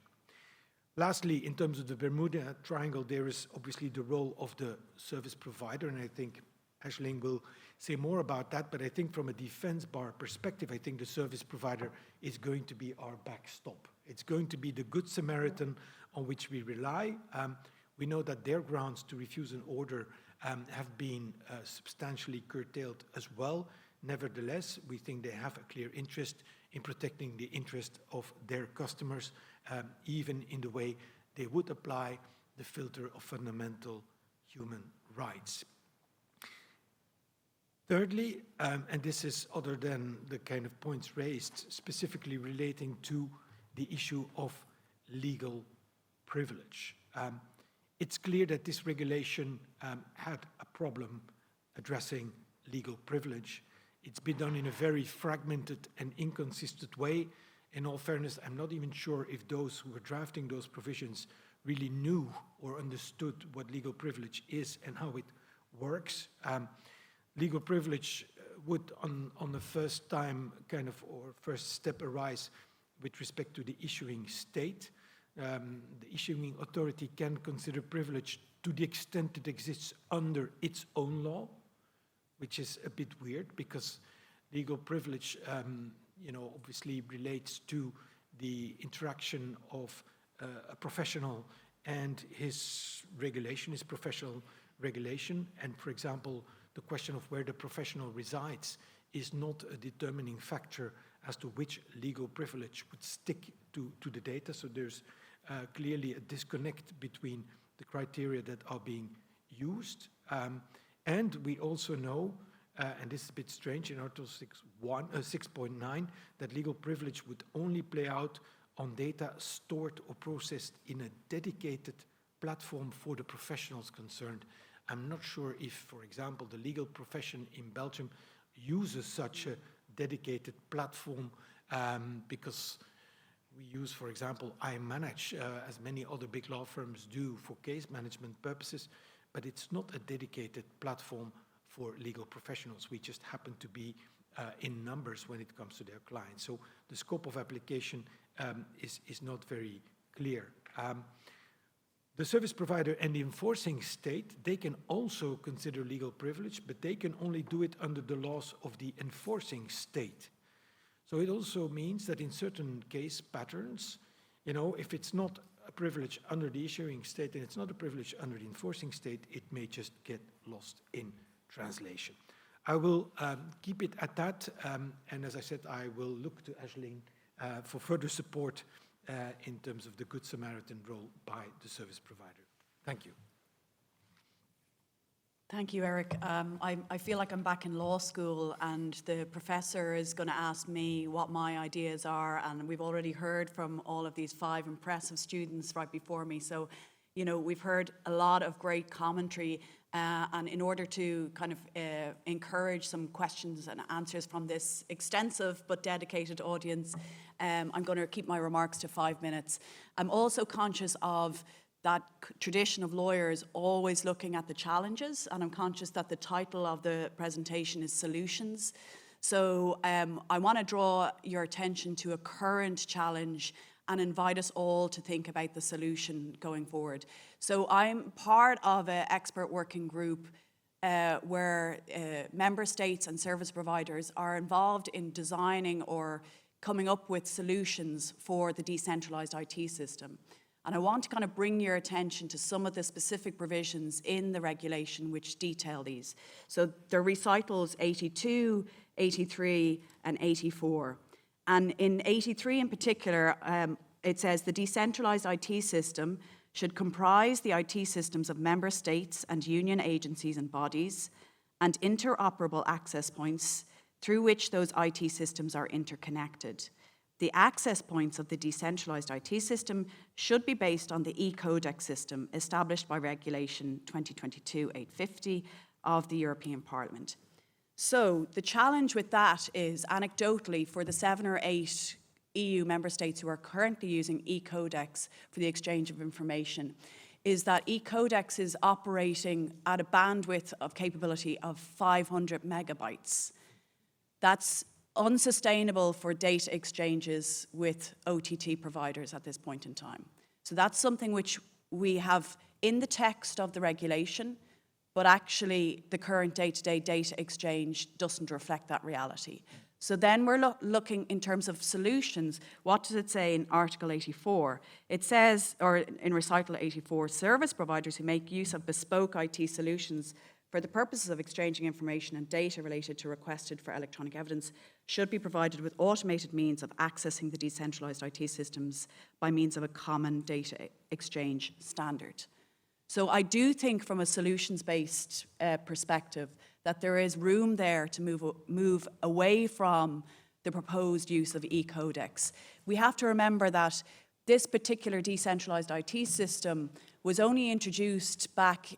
Lastly, in terms of the Bermuda Triangle, there is obviously the role of the service provider, and I think Aisling will say more about that, but I think from a defense bar perspective, I think the service provider is going to be our backstop. It's going to be the good Samaritan on which we rely. We know that their grounds to refuse an order have been substantially curtailed as well. Nevertheless, we think they have a clear interest in protecting the interest of their customers, even in the way they would apply the filter of fundamental human rights. Thirdly, and this is other than the kind of points raised, specifically relating to the issue of legal privilege. It's clear that this regulation had a problem addressing legal privilege. It's been done in a very fragmented and inconsistent way. In all fairness, I'm not even sure if those who were drafting those provisions really knew or understood what legal privilege is and how it works. Legal privilege would, on the first time or first step, arise with respect to the issuing state. The issuing authority can consider privilege to the extent it exists under its own law, which is a bit weird because legal privilege, obviously relates to the interaction of a professional and his regulation, his professional regulation. And for example, the question of where the professional resides is not a determining factor as to which legal privilege would stick to the data. So there's clearly a disconnect between the criteria that are being used. And we also know, and this is a bit strange in Article 6.9, that legal privilege would only play out on data stored or processed in a dedicated platform for the professionals concerned. I'm not sure if, for example, the legal profession in Belgium uses such a dedicated platform because we use, for example, iManage, as many other big law firms do for case management purposes, but it's not a dedicated platform for legal professionals. We just happen to be in numbers when it comes to their clients. So the scope of application is not very clear. The service provider and the enforcing state, they can also consider legal privilege, but they can only do it under the laws of the enforcing state. So it also means that in certain case patterns, if it's not a privilege under the issuing state and it's not a privilege under the enforcing state, it may just get lost in translation. I will keep it at that, and as I said, I will look to Aisling for further support in terms of the Good Samaritan role by the service provider. Thank you. Thank you, Eric. I feel like I'm back in law school and the professor is going to ask me what my ideas are, and we've already heard from all of these 5 impressive students right before me. So, you know, we've heard a lot of great commentary, and in order to kind of encourage some questions and answers from this extensive but dedicated audience, I'm going to keep my remarks to 5 minutes. I'm also conscious of that tradition of lawyers always looking at the challenges, and I'm conscious that the title of the presentation is Solutions. So I want to draw your attention to a current challenge and invite us all to think about the solution going forward. So I'm part of an expert working group where member states and service providers are involved in designing or coming up with solutions for the decentralized IT system. And I want to kind of bring your attention to some of the specific provisions in the regulation which detail these. So they're recitals 82, 83, and 84. And in 83 in particular, it says the decentralized IT system should comprise the IT systems of member states and union agencies and bodies and interoperable access points through which those IT systems are interconnected. The access points of the decentralized IT system should be based on the e-Codex system established by Regulation 2022-850 of the European Parliament. So the challenge with that is, anecdotally, for the 7 or 8 EU member states who are currently using e-Codex for the exchange of information, is that e-Codex is operating at a bandwidth of capability of 500 megabytes. That's unsustainable for data exchanges with OTT providers at this point in time. So that's something which we have in the text of the regulation, but actually the current day-to-day data exchange doesn't reflect that reality. So then we're looking in terms of solutions. What does it say in Article 84? It says, or in Recital 84, service providers who make use of bespoke IT solutions for the purposes of exchanging information and data related to requested for electronic evidence should be provided with automated means of accessing the decentralized IT systems by means of a common data exchange standard. So I do think from a solutions-based perspective that there is room there to move away from the proposed use of e-Codex. We have to remember that this particular decentralized IT system was only introduced back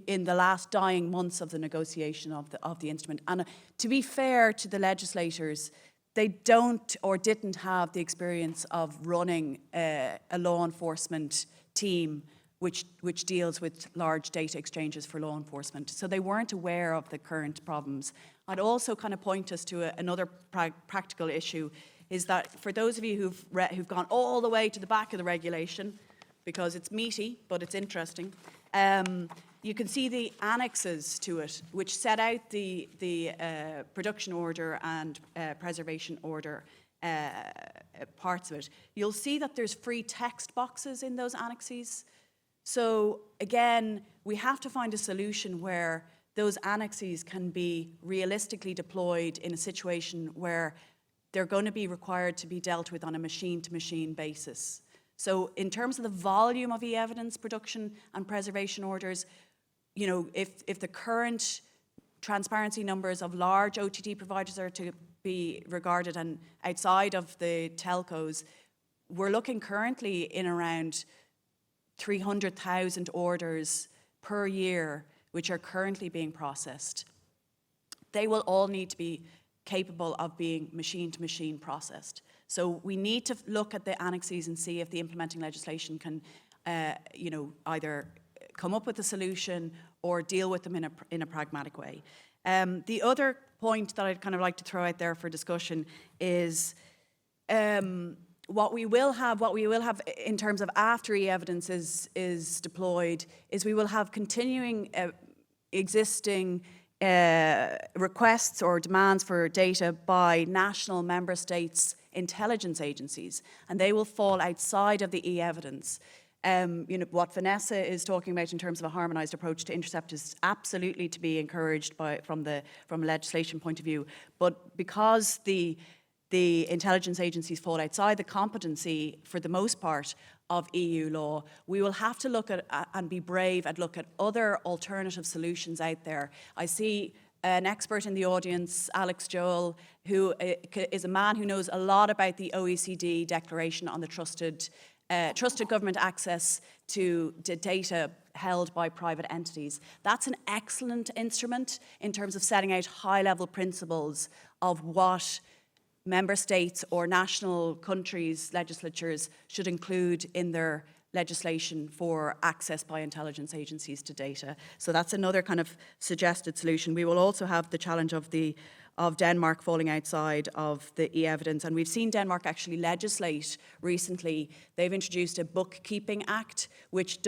in the last dying months of the negotiation of the instrument. And to be fair to the legislators, they don't or didn't have the experience of running a law enforcement team which deals with large data exchanges for law enforcement. So they weren't aware of the current problems. I'd also kind of point us to another practical issue, is that for those of you who've gone all the way to the back of the regulation, because it's meaty, but it's interesting, you can see the annexes to it, which set out the production order and preservation order parts of it. You'll see that there's free text boxes in those annexes. So again, we have to find a solution where those annexes can be realistically deployed in a situation where they're going to be required to be dealt with on a machine-to-machine basis. So in terms of the volume of e-evidence production and preservation orders, you know, if the current transparency numbers of large OTT providers are to be regarded and outside of the telcos, we're looking currently in around 300,000 orders per year, which are currently being processed. They will all need to be capable of being machine-to-machine processed. So we need to look at the annexes and see if the implementing legislation can, you know, either come up with a solution or deal with them in a pragmatic way. The other point that I'd kind of like to throw out there for discussion is what we will have in terms of after e-evidence is deployed is we will have continuing existing requests or demands for data by national member states intelligence agencies, and they will fall outside of the e-evidence. You know, what Vanessa is talking about in terms of a harmonised approach to intercept is absolutely to be encouraged from a legislation point of view. But because the the intelligence agencies fall outside the competency, for the most part, of EU law, we will have to look at and be brave and look at other alternative solutions out there. I see an expert in the audience, Alex Joel, who is a man who knows a lot about the OECD Declaration on the trusted government access to data held by private entities. That's an excellent instrument in terms of setting out high-level principles of what member states or national countries' legislatures should include in their legislation for access by intelligence agencies to data. So that's another kind of suggested solution. We will also have the challenge of Denmark falling outside of the e-evidence, and we've seen Denmark actually legislate recently. They've introduced a bookkeeping act which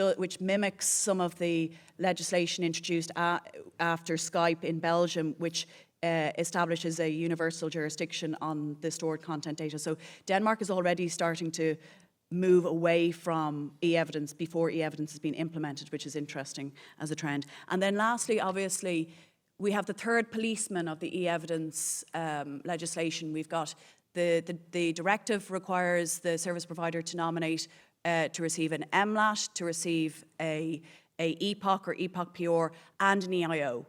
mimics some of the legislation introduced after Skype in Belgium, which establishes a universal jurisdiction on the stored content data. So Denmark is already starting to move away from e-evidence before e-evidence has been implemented, which is interesting as a trend. And then lastly, obviously, we have the third policeman of the e-evidence legislation. We've got the directive requires the service provider to nominate to receive an MLAT, to receive a EPOC or EPOC PR, and an EIO.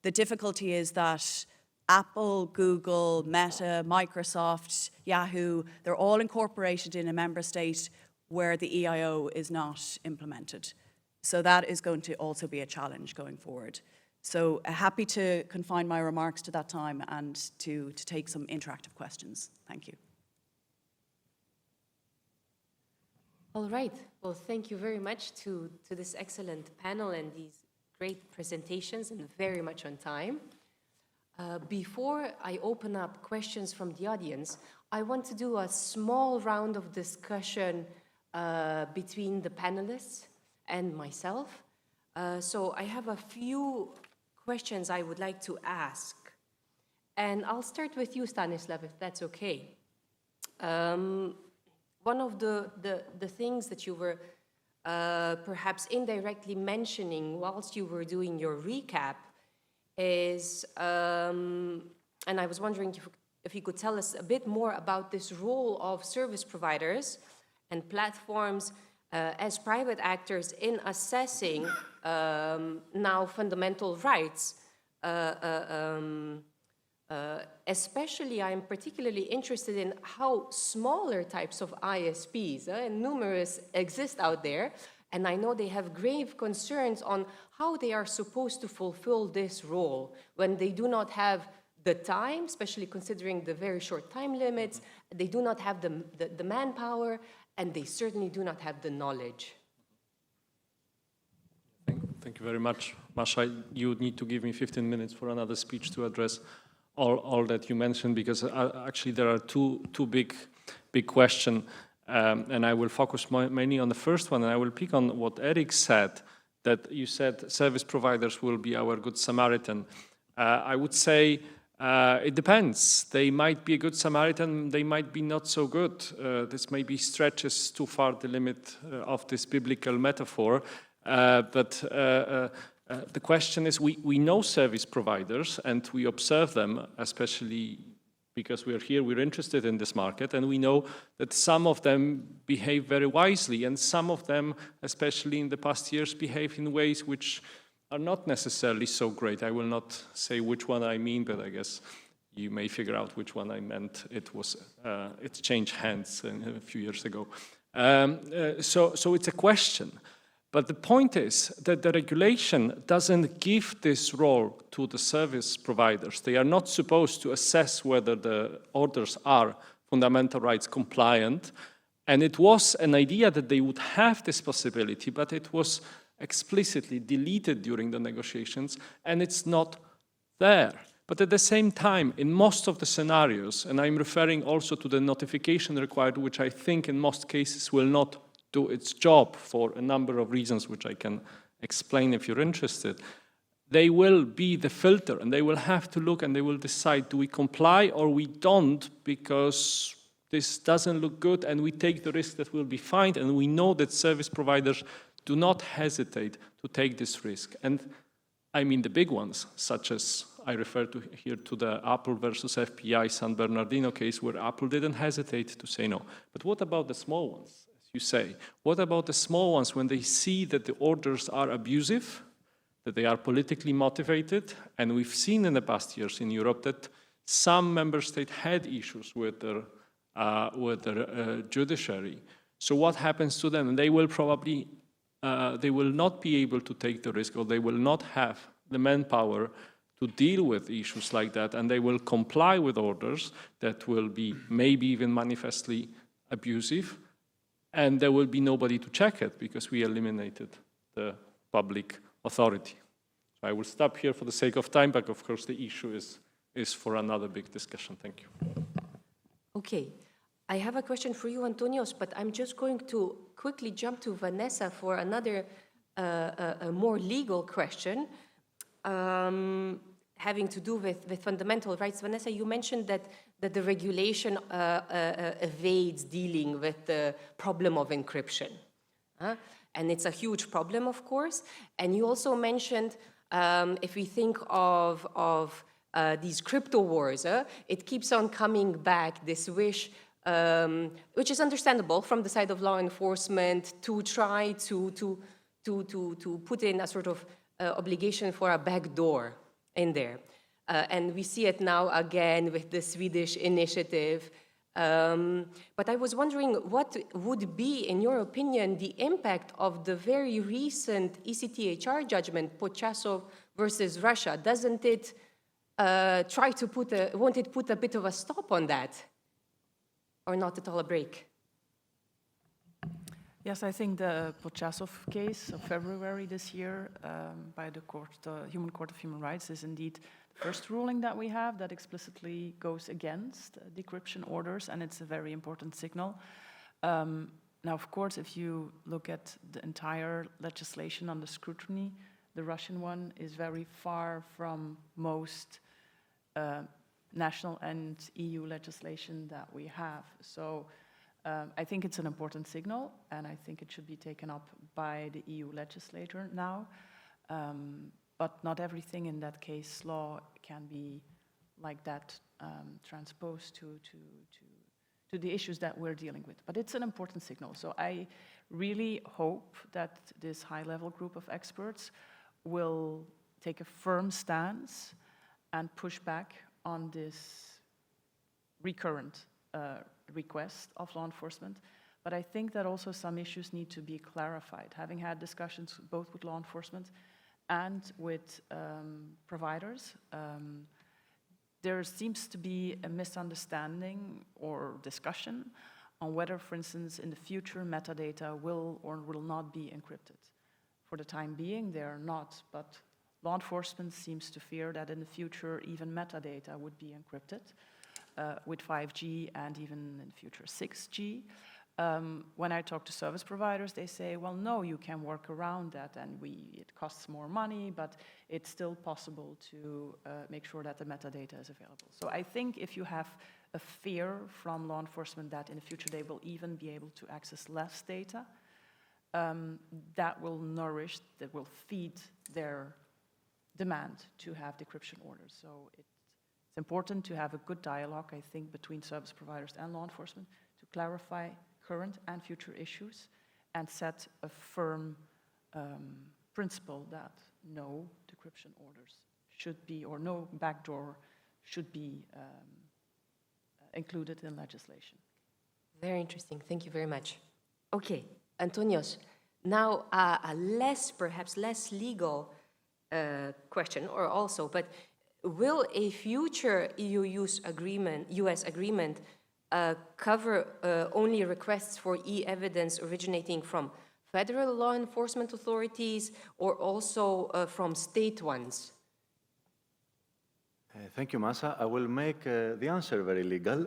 The difficulty is that Apple, Google, Meta, Microsoft, Yahoo, they're all incorporated in a member state where the EIO is not implemented. So that is going to also be a challenge going forward. So happy to confine my remarks to that time and to take some interactive questions. Thank you. All right. Well, thank you very much to this excellent panel and these great presentations, and very much on time. Before I open up questions from the audience, I want to do a small round of discussion between the panelists and myself. So I have a few questions I would like to ask. And I'll start with you, Stanislav, if that's okay. One of the things that you were perhaps indirectly mentioning whilst you were doing your recap is, and I was wondering if you could tell us a bit more about this role of service providers and platforms as private actors in assessing now fundamental rights. Especially, I'm particularly interested in how smaller types of ISPs, and numerous exist out there, and I know they have grave concerns on how they are supposed to fulfill this role when they do not have the time, especially considering the very short time limits, they do not have the manpower, and they certainly do not have the knowledge. Thank you very much, Masha. You need to give me 15 minutes for another speech to address all that you mentioned, because actually there are two big questions, and I will focus mainly on the first one, and I will pick on what Eric said, that you said service providers will be our good Samaritan. I would say it depends. They might be a good Samaritan, they might be not so good. This maybe stretches too far the limit of this biblical metaphor, but the question is, we know service providers and we observe them, especially because we're here, we're interested in this market, and we know that some of them behave very wisely, and some of them, especially in the past years, behave in ways which are not necessarily so great. I will not say which one I mean, but I guess you may figure out which one I meant. It changed hands a few years ago. So it's a question. But the point is that the regulation doesn't give this role to the service providers. They are not supposed to assess whether the orders are fundamental rights compliant. And it was an idea that they would have this possibility, but it was explicitly deleted during the negotiations, and it's not there. But at the same time, in most of the scenarios, and I'm referring also to the notification required, which I think in most cases will not do its job for a number of reasons, which I can explain if you're interested, they will be the filter, and they will have to look and they will decide, do we comply or we don't, because this doesn't look good, and we take the risk that we'll be fined, and we know that service providers do not hesitate to take this risk. And I mean the big ones, such as I refer here to the Apple versus FBI San Bernardino case, where Apple didn't hesitate to say no. But what about the small ones, as you say? What about the small ones when they see that the orders are abusive, that they are politically motivated? And we've seen in the past years in Europe that some member states had issues with their judiciary. So what happens to them? They will probably, they will not be able to take the risk, or they will not have the manpower to deal with issues like that, and they will comply with orders that will be maybe even manifestly abusive, and there will be nobody to check it because we eliminated the public authority. So I will stop here for the sake of time, but of course the issue is for another big discussion. Thank you. Okay. I have a question for you, Antonios, but I'm just going to quickly jump to Vanessa for another a more legal question having to do with fundamental rights. Vanessa, you mentioned that the regulation evades dealing with the problem of encryption. And it's a huge problem, of course. And you also mentioned, if we think of these crypto wars, it keeps on coming back, this wish, which is understandable from the side of law enforcement, to try to put in a sort of obligation for a backdoor in there. And we see it now again with the Swedish initiative. But I was wondering, what would be, in your opinion, the impact of the very recent ECTHR judgment, Pochasov versus Russia? Doesn't it won't it put a bit of a stop on that? Or not at all a break? Yes, I think the Pochasov case of February this year by the Human Court of Human Rights is indeed the first ruling that we have that explicitly goes against decryption orders, and it's a very important signal. Now, of course, if you look at the entire legislation under scrutiny, the Russian one is very far from most national and EU legislation that we have. So I think it's an important signal, and I think it should be taken up by the EU legislator now. But not everything in that case law can be like that transposed to the issues that we're dealing with. But it's an important signal. So I really hope that this high-level group of experts will take a firm stance and push back on this recurrent request of law enforcement. But I think that also some issues need to be clarified. Having had discussions both with law enforcement and with providers, there seems to be a misunderstanding or discussion on whether, for instance, in the future metadata will or will not be encrypted. For the time being, they are not, but law enforcement seems to fear that in the future even metadata would be encrypted with 5G and even in the future 6G. When I talk to service providers, they say, well, no, you can work around that, and it costs more money, but it's still possible to make sure that the metadata is available. So I think if you have a fear from law enforcement that in the future they will even be able to access less data, that will feed their demand to have decryption orders. So it's important to have a good dialogue, I think, between service providers and law enforcement to clarify current and future issues and set a firm principle that no decryption orders should be, or no backdoor should be included in legislation. Very interesting. Thank you very much. Okay, Antonios, now perhaps less legal question, or also, but will a future EU-US agreement cover only requests for e-evidence originating from federal law enforcement authorities or also from state ones? Thank you, Masa. I will make the answer very legal.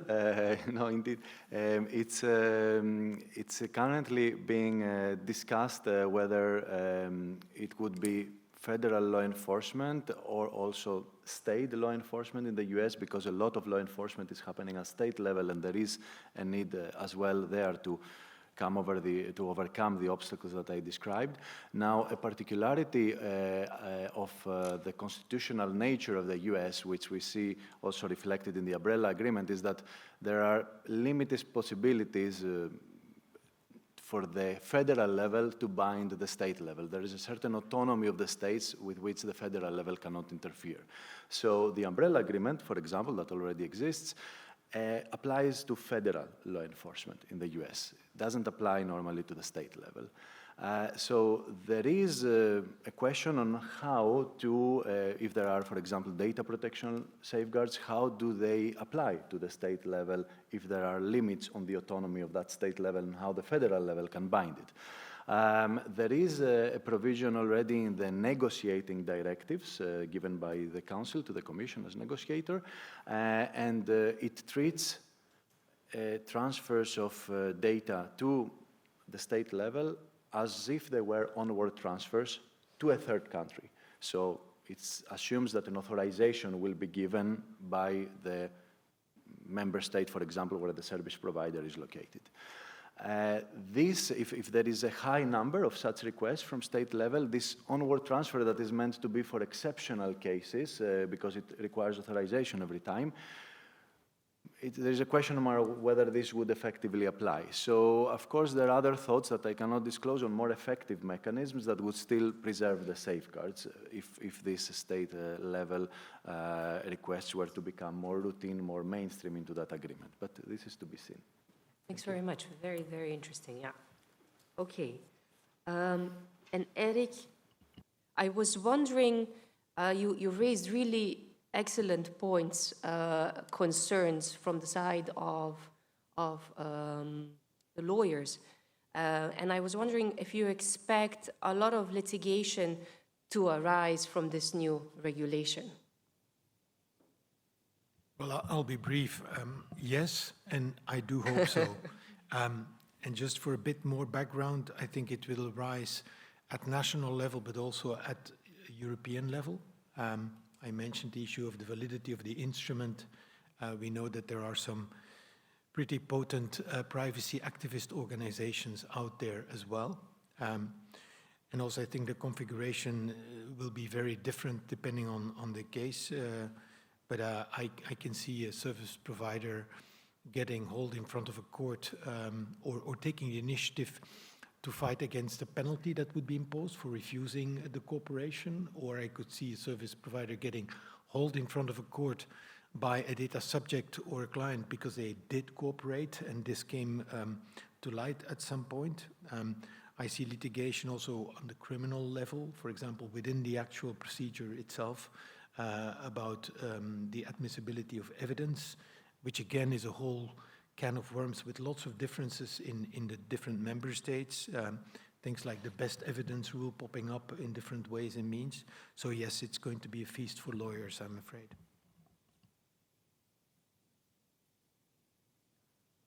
No, indeed, it's currently being discussed whether it would be federal law enforcement or also state law enforcement in the US, because a lot of law enforcement is happening at state level, and there is a need as well there to to overcome the obstacles that I described. Now, a particularity of the constitutional nature of the US, which we see also reflected in the umbrella agreement, is that there are limited possibilities for the federal level to bind the state level. There is a certain autonomy of the states with which the federal level cannot interfere. So the umbrella agreement, for example, that already exists, applies to federal law enforcement in the US. It doesn't apply normally to the state level. So there is a question on how to, if there are, for example, data protection safeguards, how do they apply to the state level if there are limits on the autonomy of that state level and how the federal level can bind it. There is a provision already in the negotiating directives given by the Council to the Commission as negotiator, and it treats transfers of data to the state level as if they were onward transfers to a third country. So it assumes that an authorization will be given by the member state, for example, where the service provider is located. If there is a high number of such requests from state level, this onward transfer that is meant to be for exceptional cases, because it requires authorization every time, there is a question mark whether this would effectively apply. So, of course, there are other thoughts that I cannot disclose on more effective mechanisms that would still preserve the safeguards if this state level requests were to become more routine, more mainstream into that agreement. But this is to be seen. Thanks very much. Very, very interesting, yeah. Okay. And Eric, I was wondering, you raised really excellent points, concerns from the side of the lawyers. And I was wondering if you expect a lot of litigation to arise from this new regulation. Well, I'll be brief. Yes, and I do hope so. And just for a bit more background, I think it will rise at national level, but also at European level. I mentioned the issue of the validity of the instrument. We know that there are some pretty potent privacy activist organizations out there as well. And also I think the configuration will be very different depending on the case. But I can see a service provider getting hauled in front of a court or taking the initiative to fight against the penalty that would be imposed for refusing the cooperation, or I could see a service provider getting hauled in front of a court by a data subject or a client because they did cooperate and this came to light at some point. I see litigation also on the criminal level, for example, within the actual procedure itself, about the admissibility of evidence, which again is a whole can of worms with lots of differences in the different member states. Things like the best evidence rule popping up in different ways and means. So yes, it's going to be a feast for lawyers, I'm afraid.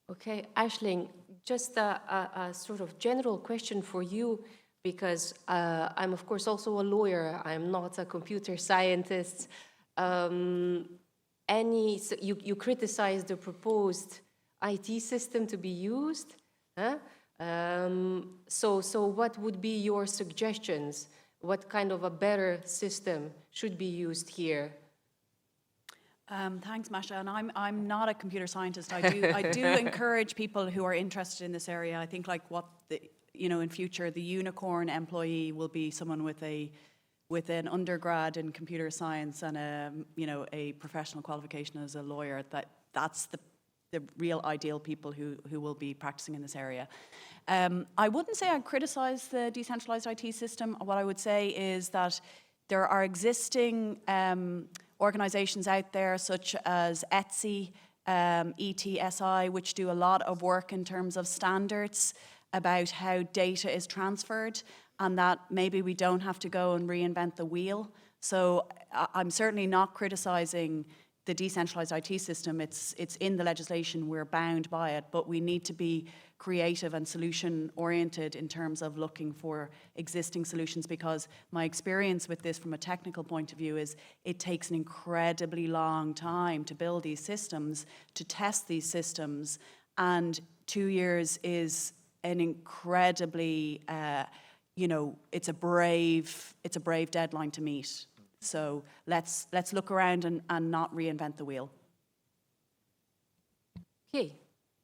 Okay, Aisling, just a sort of general question for you, because I'm of course also a lawyer. I'm not a computer scientist. So you criticize the proposed IT system to be used. Huh? So what would be your suggestions? What kind of a better system should be used here? Thanks, Masha. And I'm not a computer scientist. I do encourage people who are interested in this area. I think like in future, the unicorn employee will be someone with an undergrad in computer science and a professional qualification as a lawyer. That's the real ideal people who will be practicing in this area. I wouldn't say I'd criticize the decentralized IT system. What I would say is that there are existing organizations out there such as ETSI, ETSI, which do a lot of work in terms of standards about how data is transferred, and that maybe we don't have to go and reinvent the wheel. So I'm certainly not criticizing the decentralized IT system. It's in the legislation, we're bound by it, but we need to be creative and solution-oriented in terms of looking for existing solutions, because my experience with this from a technical point of view is it takes an incredibly long time to build these systems, to test these systems, and 2 years is an incredibly, you know, it's a brave deadline to meet. So let's look around and not reinvent the wheel. Okay,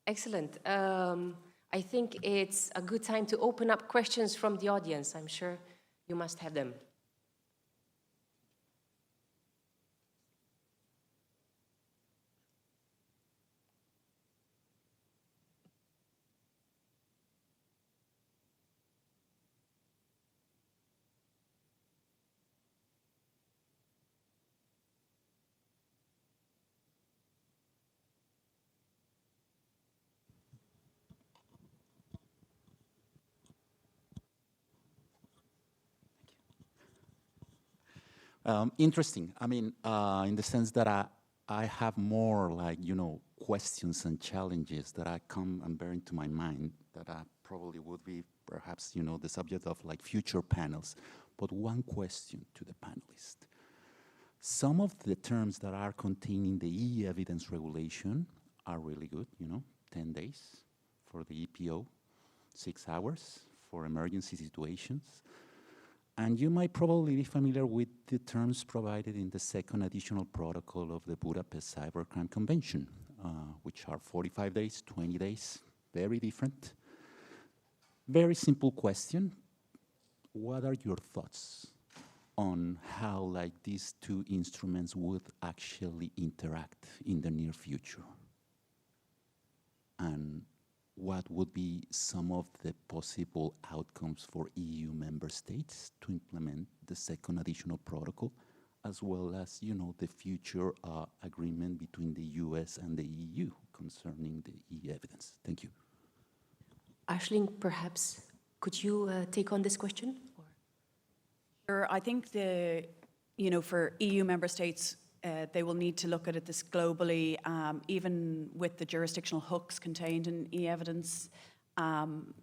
excellent. I think it's a good time to open up questions from the audience. I'm sure you must have them. Interesting. I mean, in the sense that I have more like, you know, questions and challenges that I come and bear into my mind that I probably would be perhaps, you know, the subject of like future panels. But one question to the panelists. Some of the terms that are contained in the e-evidence regulation are really good, you know, 10 days for the EPO, 6 hours for emergency situations. And you might probably be familiar with the terms provided in the second additional protocol of the Budapest Cybercrime Convention, which are 45 days, 20 days, very different. Very simple question. What are your thoughts on how like these two instruments would actually interact in the near future? And what would be some of the possible outcomes for EU member states to implement the second additional protocol, as well as, you know, the future agreement between the US and the EU concerning the e-evidence? Thank you. Aisling, perhaps, could you take on this question? Sure. I think you know, for EU member states, they will need to look at this globally, even with the jurisdictional hooks contained in e-evidence.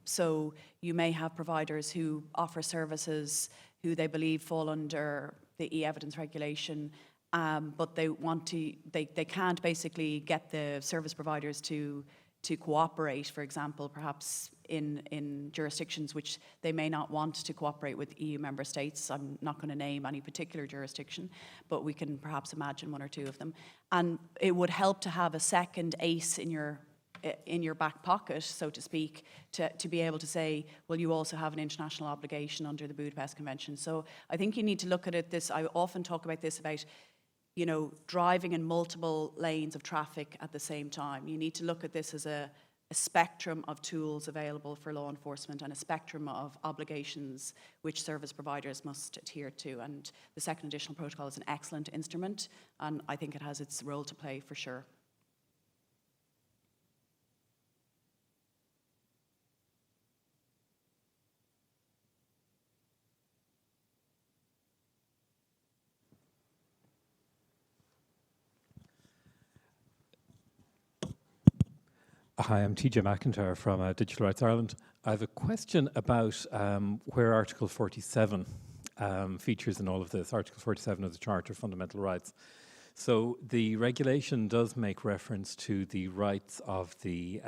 So you may have providers who offer services who they believe fall under the e-evidence regulation, but they can't basically get the service providers to cooperate, for example, perhaps in jurisdictions which they may not want to cooperate with EU member states. I'm not going to name any particular jurisdiction, but we can perhaps imagine one or two of them. And it would help to have a second ace in your back pocket, so to speak, to be able to say, well, you also have an international obligation under the Budapest Convention. So I think you need to look at it I often talk about this, about, you know, driving in multiple lanes of traffic at the same time. You need to look at this as a spectrum of tools available for law enforcement and a spectrum of obligations which service providers must adhere to. And the second additional protocol is an excellent instrument, and I think it has its role to play for sure. Hi, I'm TJ McIntyre from Digital Rights Ireland. I have a question about where Article 47 features in all of this, Article 47 of the Charter of Fundamental Rights. So the regulation does make reference to the rights of the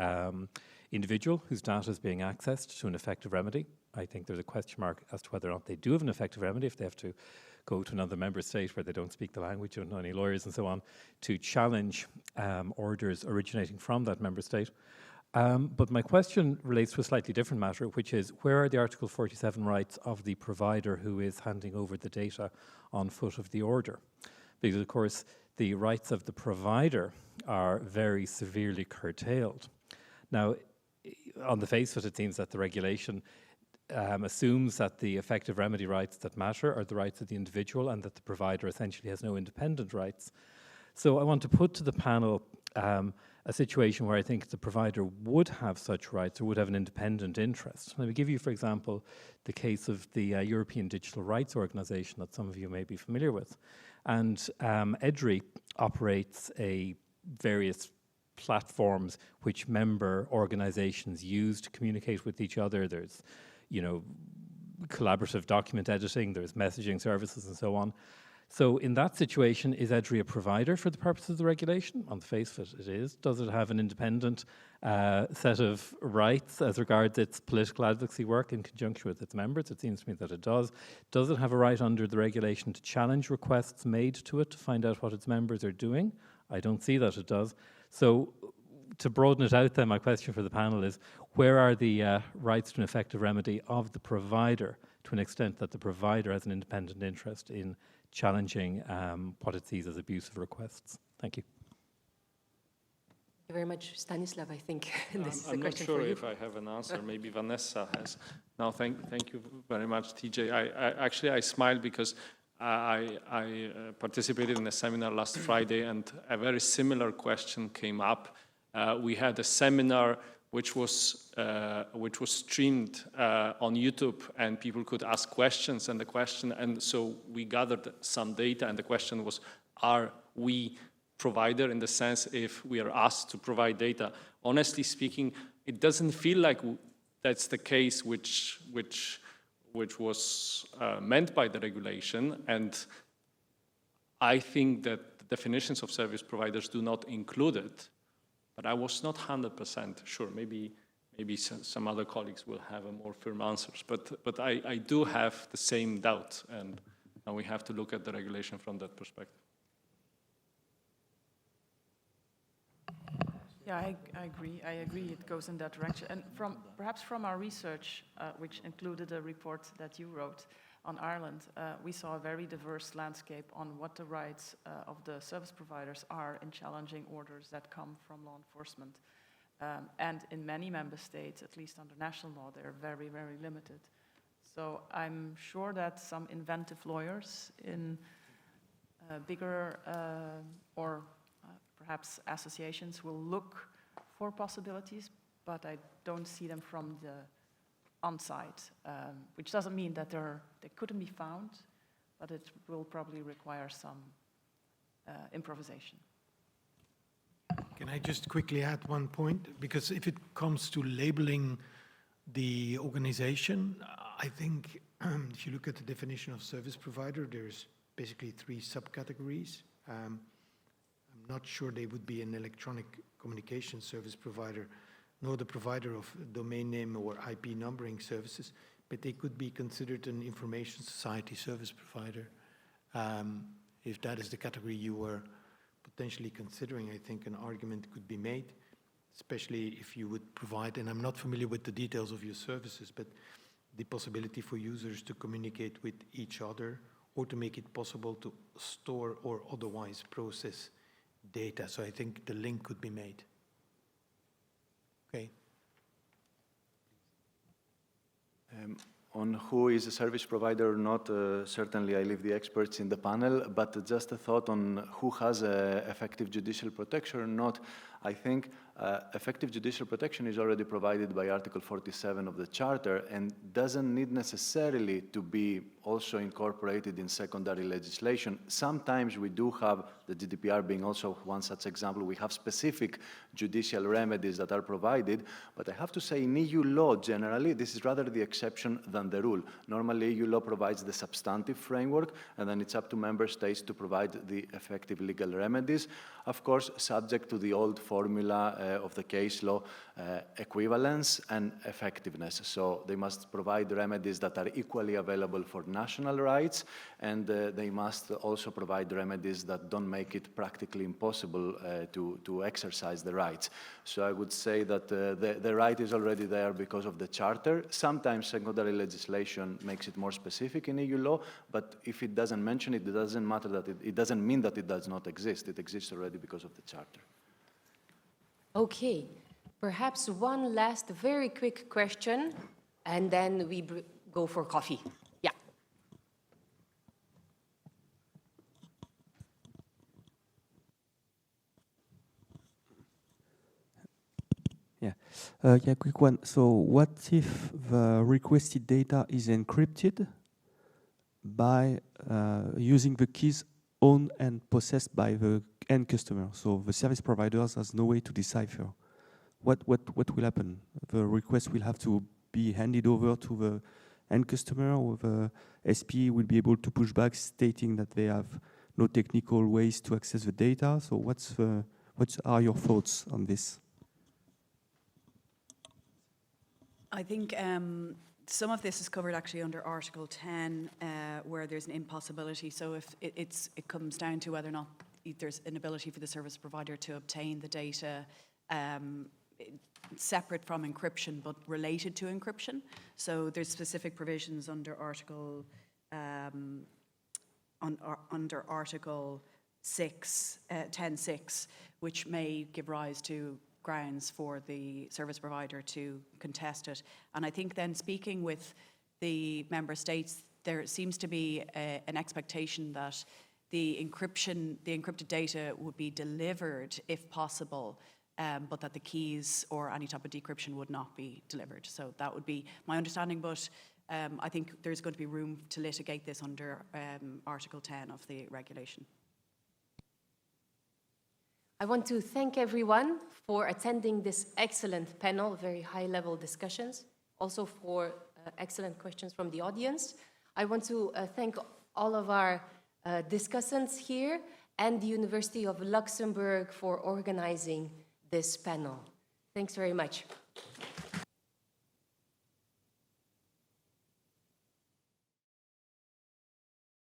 individual whose data is being accessed to an effective remedy. I think there's a question mark as to whether or not they do have an effective remedy, if they have to go to another member state where they don't speak the language, don't know any lawyers and so on, to challenge orders originating from that member state. But my question relates to a slightly different matter, which is, where are the Article 47 rights of the provider who is handing over the data on foot of the order? Because, of course, the rights of the provider are very severely curtailed. Now, on the face of it, it seems that the regulation assumes that the effective remedy rights that matter are the rights of the individual, and that the provider essentially has no independent rights. So I want to put to the panel a situation where I think the provider would have such rights or would have an independent interest. Let me give you, for example, the case of the European Digital Rights Organization that some of you may be familiar with. And EDRI operates various platforms which member organizations use to communicate with each other. There's, you know, collaborative document editing, there's messaging services and so on. So in that situation, is EDRI a provider for the purposes of the regulation? On the face of it, it is. Does it have an independent set of rights as regards its political advocacy work in conjunction with its members? It seems to me that it does. Does it have a right under the regulation to challenge requests made to it to find out what its members are doing? I don't see that it does. So to broaden it out then, my question for the panel is, where are the rights to an effective remedy of the provider to an extent that the provider has an independent interest in challenging what it sees as abusive requests? Thank you. Thank you very much. Stanislav, I think this is a I'm not question sure for you. if I have an answer. Maybe Vanessa has. No, thank you very much, TJ. I smiled because I participated in a seminar last Friday, and a very similar question came up. We had a seminar which was streamed on YouTube, and people could ask questions. And so we gathered some data, and the question was: are we provider in the sense if we are asked to provide data? Honestly speaking, it doesn't feel like that's the case which was meant by the regulation, and I think that the definitions of service providers do not include it, but I was not 100% sure. Maybe some other colleagues will have a more firm answers, but I do have the same doubt, and we have to look at the regulation from that perspective. Yeah, I agree. I agree it goes in that direction. And perhaps from our research, which included a report that you wrote on Ireland, we saw a very diverse landscape on what the rights of the service providers are in challenging orders that come from law enforcement. And in many member states, at least under national law, they're very, very limited. So I'm sure that some inventive lawyers in bigger or perhaps associations will look for possibilities, but I don't see them from the on-site, which doesn't mean that they couldn't be found, but it will probably require some improvisation. Can I just quickly add one point? Because if it comes to labeling the organization, I think if you look at the definition of service provider, there's basically 3 subcategories. I'm not sure they would be an electronic communication service provider, nor the provider of domain name or IP numbering services, but they could be considered an information society service provider. If that is the category you were potentially considering, I think an argument could be made, especially if you would provide, and I'm not familiar with the details of your services, but the possibility for users to communicate with each other or to make it possible to store or otherwise process data. So I think the link could be made. Okay. On who is a service provider or not, certainly I leave the experts in the panel, but just a thought on who has effective judicial protection or not. I think effective judicial protection is already provided by Article 47 of the Charter and doesn't need necessarily to be also incorporated in secondary legislation. Sometimes we do have, the GDPR being also one such example, we have specific judicial remedies that are provided, but I have to say in EU law generally, this is rather the exception than the rule. Normally EU law provides the substantive framework and then it's up to member states to provide the effective legal remedies, of course subject to the old formula of the case law, equivalence and effectiveness. So they must provide remedies that are equally available for national rights, and they must also provide remedies that don't make it practically impossible to exercise the rights. So I would say that the right is already there because of the Charter. Sometimes secondary legislation makes it more specific in EU law, but if it doesn't mention it, it doesn't matter that it doesn't mean that it does not exist. It exists already because of the Charter. Okay, perhaps one last very quick question, and then we go for coffee. Yeah. Yeah, quick one. So what if the requested data is encrypted by using the keys owned and possessed by the end customer? So the service providers has no way to decipher. What will happen? The request will have to be handed over to the end customer, or the SP will be able to push back stating that they have no technical ways to access the data? So what are your thoughts on this? I think some of this is covered actually under Article 10, where there's an impossibility. So if it comes down to whether or not there's an ability for the service provider to obtain the data separate from encryption but related to encryption. So there's specific provisions under Article under Article 6, 10.6, which may give rise to grounds for the service provider to contest it. And I think then speaking with the member states, there seems to be an expectation that the encrypted data would be delivered if possible, but that the keys or any type of decryption would not be delivered. So that would be my understanding, but I think there's going to be room to litigate this under Article 10 of the regulation. I want to thank everyone for attending this excellent panel, very high-level discussions, also for excellent questions from the audience. I want to thank all of our discussants here and the University of Luxembourg for organizing this panel. Thanks very much.